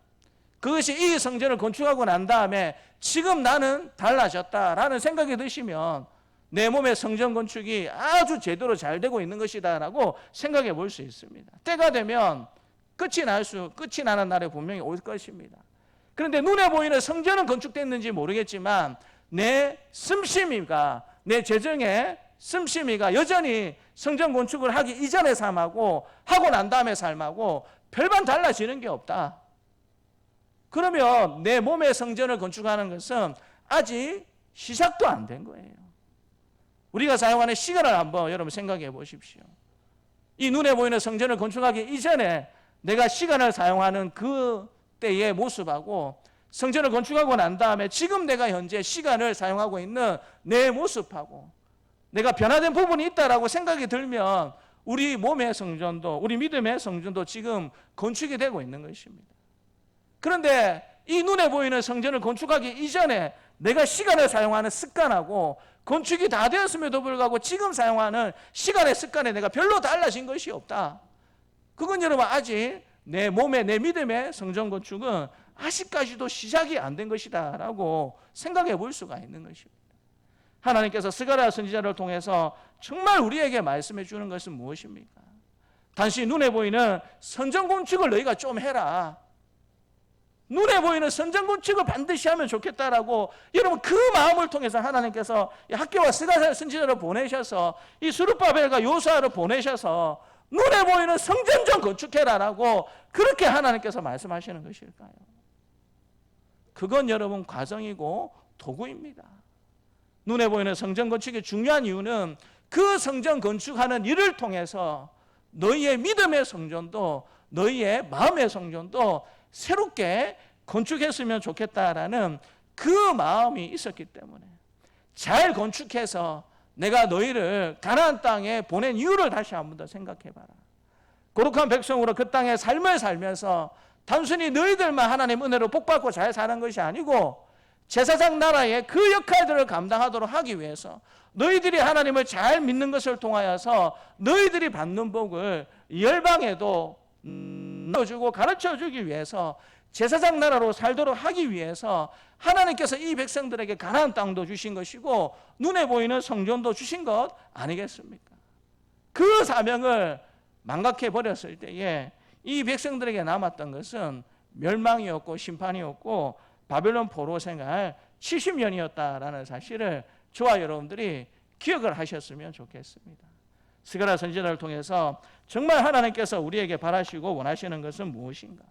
그것이 이 성전을 건축하고 난 다음에 지금 나는 달라졌다라는 생각이 드시면 내 몸의 성전 건축이 아주 제대로 잘 되고 있는 것이다라고 생각해 볼 수 있습니다. 때가 되면 끝이 나는 날에 분명히 올 것입니다. 그런데 눈에 보이는 성전은 건축됐는지 모르겠지만 내 씀씀이가, 내 재정의 씀씀이가 여전히 성전 건축을 하기 이전의 삶하고 하고 난 다음의 삶하고 별반 달라지는 게 없다. 그러면 내 몸의 성전을 건축하는 것은 아직 시작도 안 된 거예요. 우리가 사용하는 시간을 한번 여러분 생각해 보십시오. 이 눈에 보이는 성전을 건축하기 이전에 내가 시간을 사용하는 그 때의 모습하고 성전을 건축하고 난 다음에 지금 내가 현재 시간을 사용하고 있는 내 모습하고 내가 변화된 부분이 있다라고 생각이 들면 우리 몸의 성전도, 우리 믿음의 성전도 지금 건축이 되고 있는 것입니다. 그런데 이 눈에 보이는 성전을 건축하기 이전에 내가 시간을 사용하는 습관하고 건축이 다 되었음에도 불구하고 지금 사용하는 시간의 습관에 내가 별로 달라진 것이 없다. 그건 여러분 아직 내 몸의, 내 믿음의 성전 건축은 아직까지도 시작이 안 된 것이다 라고 생각해 볼 수가 있는 것입니다. 하나님께서 스가랴 선지자를 통해서 정말 우리에게 말씀해 주는 것은 무엇입니까? 단지 눈에 보이는 성전 건축을 너희가 좀 해라. 눈에 보이는 성전 건축을 반드시 하면 좋겠다라고 여러분 그 마음을 통해서 하나님께서 학교와 스가랴 선지자를 보내셔서 이 스룹바벨과 요수아를 보내셔서 눈에 보이는 성전 좀 건축해라라고 그렇게 하나님께서 말씀하시는 것일까요? 그건 여러분 과정이고 도구입니다. 눈에 보이는 성전 건축이 중요한 이유는 그 성전 건축하는 일을 통해서 너희의 믿음의 성전도 너희의 마음의 성전도 새롭게 건축했으면 좋겠다라는 그 마음이 있었기 때문에 잘 건축해서 내가 너희를 가나안 땅에 보낸 이유를 다시 한번 더 생각해 봐라. 거룩한 백성으로 그 땅에 삶을 살면서 단순히 너희들만 하나님 은혜로 복받고 잘 사는 것이 아니고 제사장 나라의 그 역할들을 감당하도록 하기 위해서 너희들이 하나님을 잘 믿는 것을 통하여서 너희들이 받는 복을 열방에도 넣어주고 가르쳐주기 위해서 제사장 나라로 살도록 하기 위해서 하나님께서 이 백성들에게 가나안 땅도 주신 것이고 눈에 보이는 성전도 주신 것 아니겠습니까? 그 사명을 망각해 버렸을 때에 이 백성들에게 남았던 것은 멸망이었고 심판이었고 바벨론 포로 생활 70년이었다라는 사실을 저와 여러분들이 기억을 하셨으면 좋겠습니다. 스가랴 선지자를 통해서 정말 하나님께서 우리에게 바라시고 원하시는 것은 무엇인가?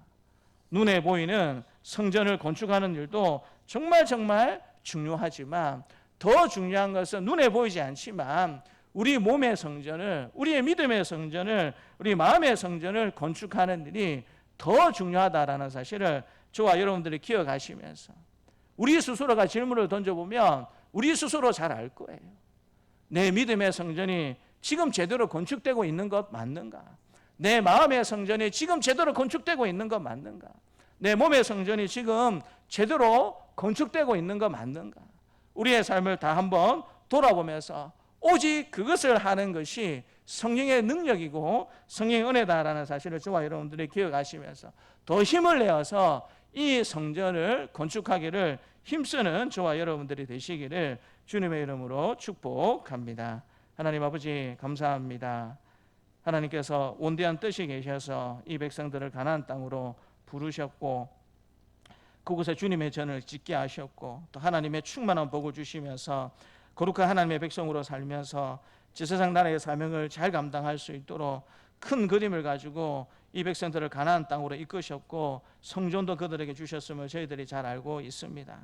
눈에 보이는 성전을 건축하는 일도 정말 중요하지만 더 중요한 것은 눈에 보이지 않지만 우리 몸의 성전을, 우리의 믿음의 성전을, 우리 마음의 성전을 건축하는 일이 더 중요하다라는 사실을 저와 여러분들이 기억하시면서 우리 스스로가 질문을 던져보면 우리 스스로 잘 알 거예요. 내 믿음의 성전이 지금 제대로 건축되고 있는 것 맞는가? 내 마음의 성전이 지금 제대로 건축되고 있는 것 맞는가? 내 몸의 성전이 지금 제대로 건축되고 있는 것 맞는가? 우리의 삶을 다 한번 돌아보면서 오직 그것을 하는 것이 성령의 능력이고 성령의 은혜다라는 사실을 저와 여러분들이 기억하시면서 더 힘을 내어서 이 성전을 건축하기를 힘쓰는 저와 여러분들이 되시기를 주님의 이름으로 축복합니다. 하나님 아버지 감사합니다. 하나님께서 온대한 뜻이 계셔서 이 백성들을 가나안 땅으로 부르셨고 그곳에 주님의 전을 짓게 하셨고 또 하나님의 충만한 복을 주시면서 거룩한 하나님의 백성으로 살면서 제사장 나라의 사명을 잘 감당할 수 있도록 큰 그림을 가지고 이 백성들을 가나안 땅으로 이끄셨고 성전도 그들에게 주셨음을 저희들이 잘 알고 있습니다.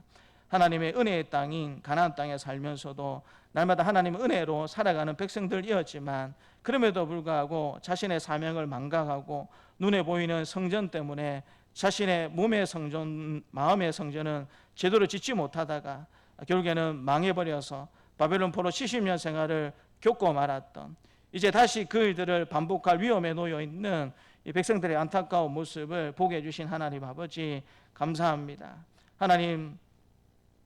하나님의 은혜의 땅인 가나안 땅에 살면서도 날마다 하나님의 은혜로 살아가는 백성들이었지만 그럼에도 불구하고 자신의 사명을 망각하고 눈에 보이는 성전 때문에 자신의 몸의 성전, 마음의 성전은 제대로 짓지 못하다가 결국에는 망해버려서 바벨론 포로 70년 생활을 겪고 말았던 이제 다시 그 일들을 반복할 위험에 놓여 있는 이 백성들의 안타까운 모습을 보게 해주신 하나님 아버지 감사합니다. 하나님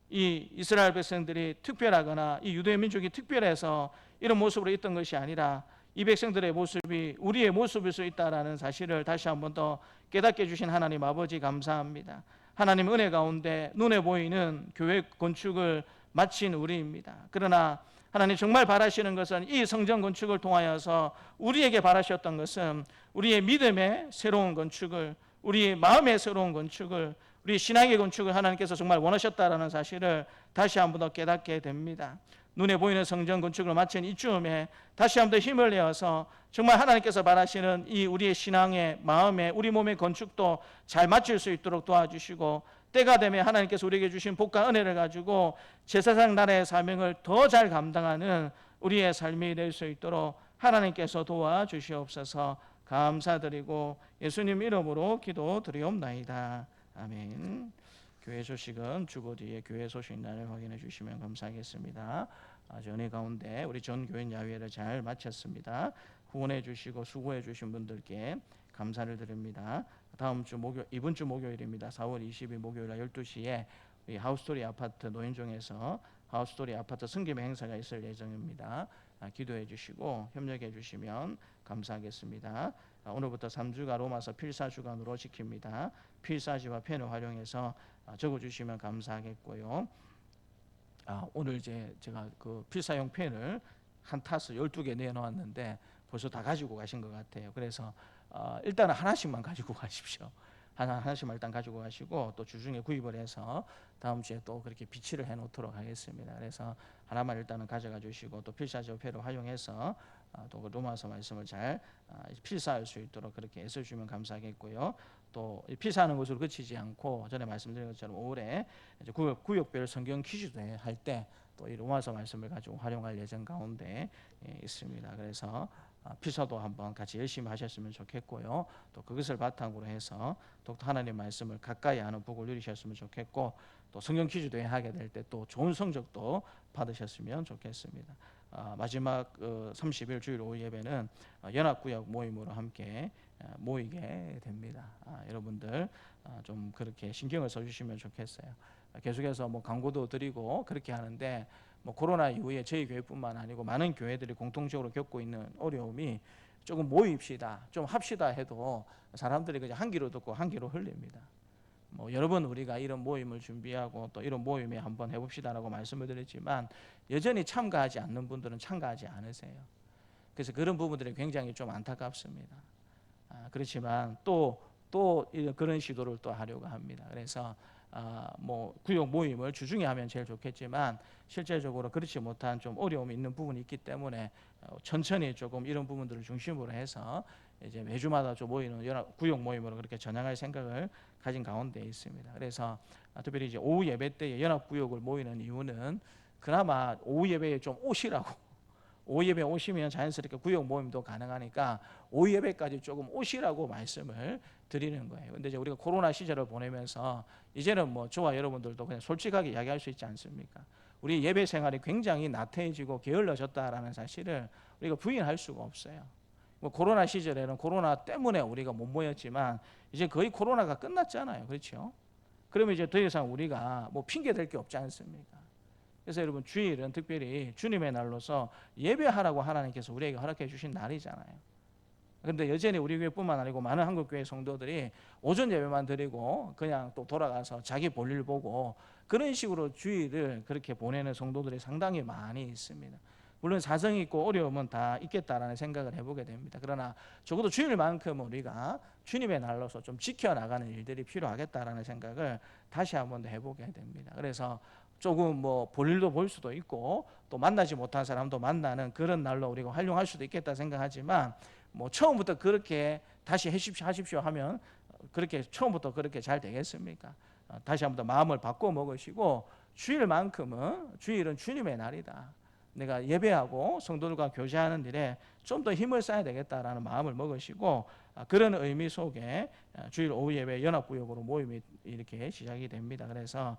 이 이스라엘 백성들이 특별하거나 이 유대 민족이 특별해서 이런 모습으로 있던 것이 아니라 이 백성들의 모습이 우리의 모습일 수 있다라는 사실을 다시 한번 더 깨닫게 해주신 하나님 아버지 감사합니다. 하나님 은혜 가운데 눈에 보이는 교회 건축을 마친 우리입니다. 그러나 하나님 정말 바라시는 것은 이 성전 건축을 통하여서 우리에게 바라셨던 것은 우리의 믿음의 새로운 건축을, 우리의 마음의 새로운 건축을, 우리 신앙의 건축을 하나님께서 정말 원하셨다라는 사실을 다시 한 번 더 깨닫게 됩니다. 눈에 보이는 성전 건축을 마친 이쯤에 다시 한 번 더 힘을 내어서 정말 하나님께서 바라시는 이 우리의 신앙의 마음에 우리 몸의 건축도 잘 마칠 수 있도록 도와주시고, 때가 되면 하나님께서 우리에게 주신 복과 은혜를 가지고 제사장 나라의 사명을 더 잘 감당하는 우리의 삶이 될 수 있도록 하나님께서 도와주시옵소서. 감사드리고 예수님 이름으로 기도드리옵나이다. 아멘. 교회 소식은 주보 뒤에 교회 소식란을 확인해 주시면 감사하겠습니다. 전회 가운데 우리 전 교인 야외를 잘 마쳤습니다. 후원해 주시고 수고해 주신 분들께 감사를 드립니다. 다음 주 이번 주 목요일입니다. 4월 20일 목요일 날 12시에 우리 하우스토리 아파트 노인정에서 하우스토리 아파트 승김 행사가 있을 예정입니다. 기도해 주시고 협력해 주시면 감사하겠습니다. 오늘부터 3주가 로마서 필사 주간으로 지킵니다. 필사지와 펜을 활용해서 적어 주시면 감사하겠고요. 오늘 제가 그 필사용 펜을 한 타스 12개 내놓았는데 벌써 다 가지고 가신 것 같아요. 그래서 일단은 하나씩만 가지고 가십시오. 하나씩만 일단 가지고 가시고 또 주중에 구입을 해서 다음 주에 또 그렇게 비치를 해 놓도록 하겠습니다. 그래서 하나만 일단은 가져가 주시고 또 필사지표를 활용해서 또 로마서 말씀을 잘 필사할 수 있도록 그렇게 애써주시면 감사하겠고요. 또 필사하는 것으로 그치지 않고 전에 말씀드린 것처럼 5월에 이제 구역별 성경 퀴즈대 할 때 또 이 로마서 말씀을 가지고 활용할 예정 가운데 있습니다. 그래서 필사도 한번 같이 열심히 하셨으면 좋겠고요. 또 그것을 바탕으로 해서 또 하나님 말씀을 가까이 아는 복을 누리셨으면 좋겠고, 또 성경 퀴즈도 하게 될 때 또 좋은 성적도 받으셨으면 좋겠습니다. 마지막 30일 주일 오후 예배는 연합구역 모임으로 함께 모이게 됩니다. 여러분들 좀 그렇게 신경을 써주시면 좋겠어요. 계속해서 뭐 광고도 드리고 그렇게 하는데 뭐 코로나 이후에 저희 교회뿐만 아니고 많은 교회들이 공통적으로 겪고 있는 어려움이 조금 모입시다, 좀 합시다 해도 사람들이 그냥 한 귀로 듣고 한 귀로 흘립니다. 뭐 여러 번 우리가 이런 모임을 준비하고 또 이런 모임에 한번 해봅시다라고 말씀을 드렸지만 여전히 참가하지 않는 분들은 참가하지 않으세요. 그래서 그런 부분들이 굉장히 좀 안타깝습니다. 그렇지만 또 그런 시도를 또 하려고 합니다. 그래서 뭐 구역 모임을 주중에 하면 제일 좋겠지만 실제적으로 그렇지 못한 좀 어려움이 있는 부분이 있기 때문에 천천히 조금 이런 부분들을 중심으로 해서 이제 매주마다 좀 모이는 구역 모임으로 그렇게 전향할 생각을 가진 가운데 있습니다. 그래서 특별히 이제 오후 예배 때에 연합 구역을 모이는 이유는 그나마 오후 예배에 좀 오시라고. 오후 예배 오시면 자연스럽게 구역 모임도 가능하니까 오후 예배까지 조금 오시라고 말씀을 드리는 거예요. 근데 이제 우리가 코로나 시절을 보내면서 이제는 뭐 저와 여러분들도 그냥 솔직하게 이야기할 수 있지 않습니까? 우리 예배 생활이 굉장히 나태해지고 게을러졌다라는 사실을 우리가 부인할 수가 없어요. 뭐 코로나 시절에는 코로나 때문에 우리가 못 모였지만 이제 거의 코로나가 끝났잖아요. 그렇죠? 그러면 이제 더 이상 우리가 뭐 핑계 댈 게 없지 않습니까? 그래서 여러분 주일은 특별히 주님의 날로서 예배하라고 하나님께서 우리에게 허락해 주신 날이잖아요. 그런데 여전히 우리 교회뿐만 아니고 많은 한국교회 성도들이 오전 예배만 드리고 그냥 또 돌아가서 자기 볼일 보고 그런 식으로 주일을 그렇게 보내는 성도들이 상당히 많이 있습니다. 물론 사정이 있고 어려움은 다 있겠다라는 생각을 해보게 됩니다. 그러나 적어도 주일만큼은 우리가 주님의 날로서 좀 지켜나가는 일들이 필요하겠다라는 생각을 다시 한번 더 해보게 됩니다. 그래서 조금 뭐 볼 일도 볼 수도 있고 또 만나지 못한 사람도 만나는 그런 날로 우리가 활용할 수도 있겠다 생각하지만 뭐 처음부터 그렇게 다시 하십시오 하면 그렇게 처음부터 그렇게 잘 되겠습니까? 다시 한번 더 마음을 바꿔 먹으시고 주일은 주님의 날이다. 내가 예배하고 성도들과 교제하는 일에 좀 더 힘을 써야 되겠다라는 마음을 먹으시고 그런 의미 속에 주일 오후 예배 연합구역으로 모임이 이렇게 시작이 됩니다. 그래서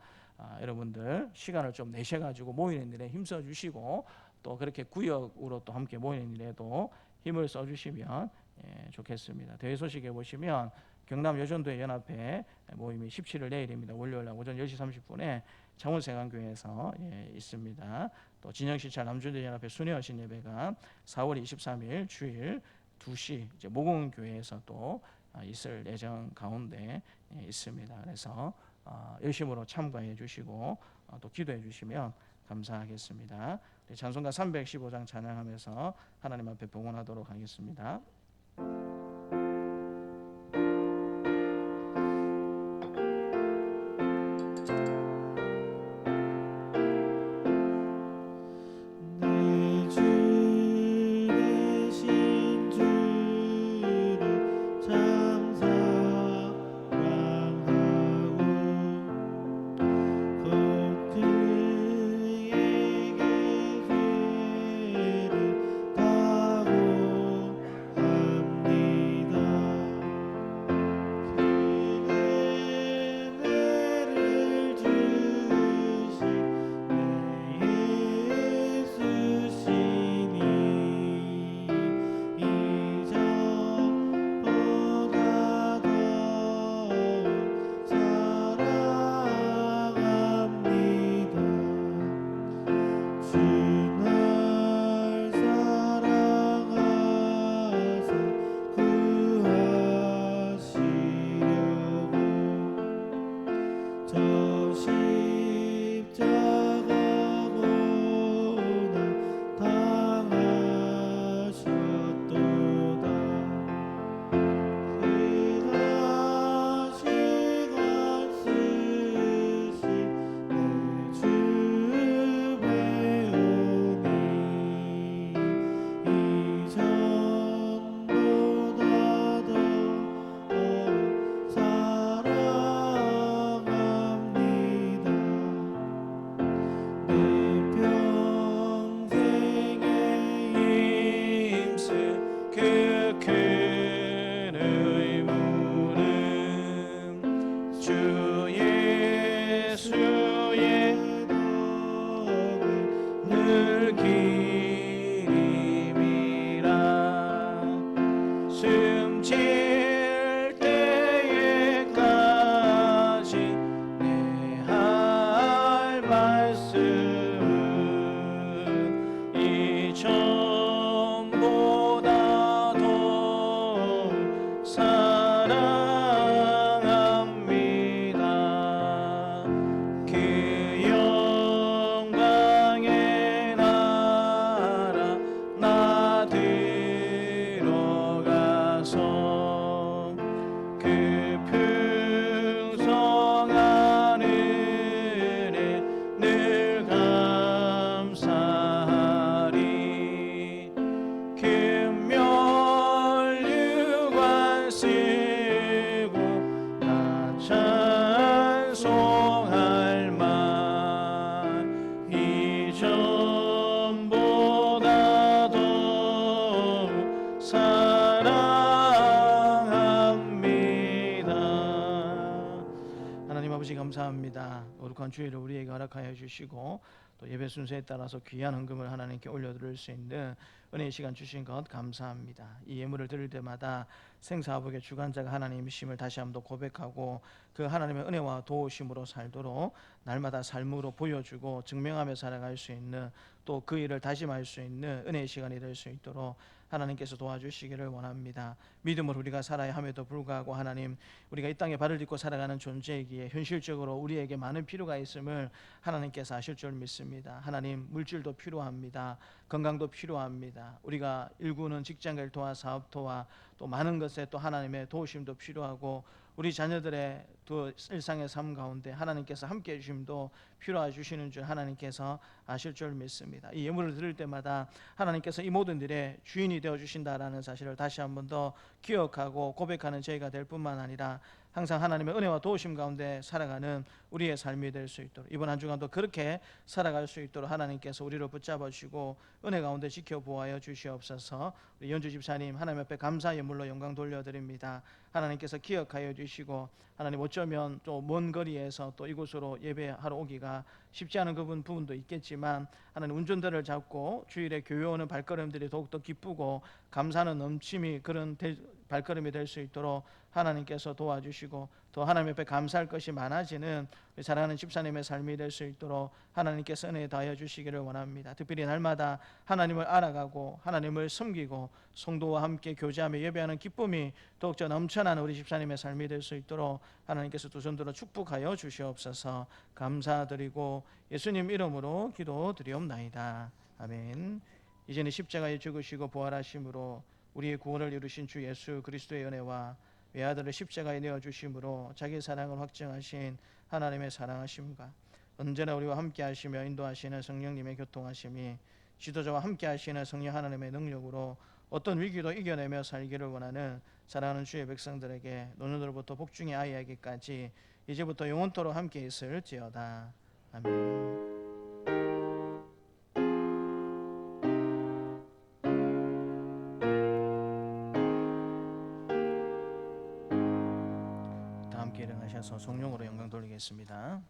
여러분들 시간을 좀 내셔가지고 모이는 일에 힘써 주시고 또 그렇게 구역으로 또 함께 모이는 일에도 힘을 써 주시면 좋겠습니다. 대회 소식에 보시면 경남 여전도의 연합회 모임이 17일 내일입니다. 월요일 날 오전 10시 30분에 창원생안교회에서 있습니다. 또 진영시찰 남준대 연합회 순회하신 예배가 4월 23일 주일 2시 이제 모공교회에서 또 있을 예정 가운데 있습니다. 그래서 열심으로 참가해 주시고 또 기도해 주시면 감사하겠습니다. 찬송가 315장 찬양하면서 하나님 앞에 봉헌하도록 하겠습니다. 주 예수의 늘 기림이라 숨질 때에까지 내 할 말씀은 이전보다 더 사랑합니다. 그 영광의 나라 나 들어가서 그 풍성한 은혜 늘 감사하리. 금멸류관 쓰고 나 찬송할 만 이전보다 더 사랑합니다. 하나님 아버지 감사합니다. 거룩한 주일을 우리에게 허락하여 주시고 또 예배 순서에 따라서 귀한 헌금을 하나님께 올려드릴 수 있는 은혜의 시간 주신 것 감사합니다. 이 예물을 드릴 때마다 생사화복의 주관자가 하나님이심을 다시 한번 더 고백하고 그 하나님의 은혜와 도우심으로 살도록 날마다 삶으로 보여주고 증명하며 살아갈 수 있는 또 그 일을 다짐할 수 있는 은혜의 시간이 될 수 있도록 하나님께서 도와주시기를 원합니다. 믿음으로 우리가 살아야 함에도 불구하고 하나님, 우리가 이 땅에 발을 딛고 살아가는 존재이기에 현실적으로 우리에게 많은 필요가 있음을 하나님께서 아실 줄 믿습니다. 하나님, 물질도 필요합니다. 건강도 필요합니다. 우리가 일구는 직장을 도와 사업도와 또 많은 것에 또 하나님의 도우심도 필요하고 우리 자녀들의 또 일상의 삶 가운데 하나님께서 함께해 주심도 필요해 주시는 줄 하나님께서 아실 줄 믿습니다. 이 예물을 드릴 때마다 하나님께서 이 모든 일의 주인이 되어 주신다라는 사실을 다시 한번 더 기억하고 고백하는 저희가 될 뿐만 아니라 항상 하나님의 은혜와 도우심 가운데 살아가는 우리의 삶이 될 수 있도록 이번 한 주간도 그렇게 살아갈 수 있도록 하나님께서 우리를 붙잡아 주시고 은혜 가운데 지켜보아여 주시옵소서. 우리 연주 집사님 하나님 앞에 감사 예물로 영광 돌려드립니다. 하나님께서 기억하여 주시고 하나님 어쩌면 또 먼 거리에서 또 이곳으로 예배하러 오기가 쉽지 않은 부분도 있겠지만 하나님 운전대를 잡고 주일에 교회 오는 발걸음들이 더욱더 기쁘고 감사는 넘침이 그런 발걸음이 될 수 있도록 하나님께서 도와주시고 또 하나님 앞에 감사할 것이 많아지는 사랑하는 집사님의 삶이 될 수 있도록 하나님께서 은혜 다하여 주시기를 원합니다. 특별히 날마다 하나님을 알아가고 하나님을 섬기고 성도와 함께 교제하며 예배하는 기쁨이 더욱더 넘쳐나는 우리 집사님의 삶이 될 수 있도록 하나님께서 두 손 들어 축복하여 주시옵소서. 감사드리고 예수님 이름으로 기도드리옵나이다. 아멘. 이제는 십자가에 죽으시고 부활하심으로 우리의 구원을 이루신 주 예수 그리스도의 은혜와 외아들을 십자가에 내어주심으로 자기 사랑을 확증하신 하나님의 사랑하심과 언제나 우리와 함께 하시며 인도하시는 성령님의 교통하심이 지도자와 함께 하시는 성령 하나님의 능력으로 어떤 위기도 이겨내며 살기를 원하는 사랑하는 주의 백성들에게 노년으로부터 복중의 아이에게까지 이제부터 영원토록 함께 있을지어다. 아멘. 다 함께 일어나셔서 성령으로 영광 돌리겠습니다.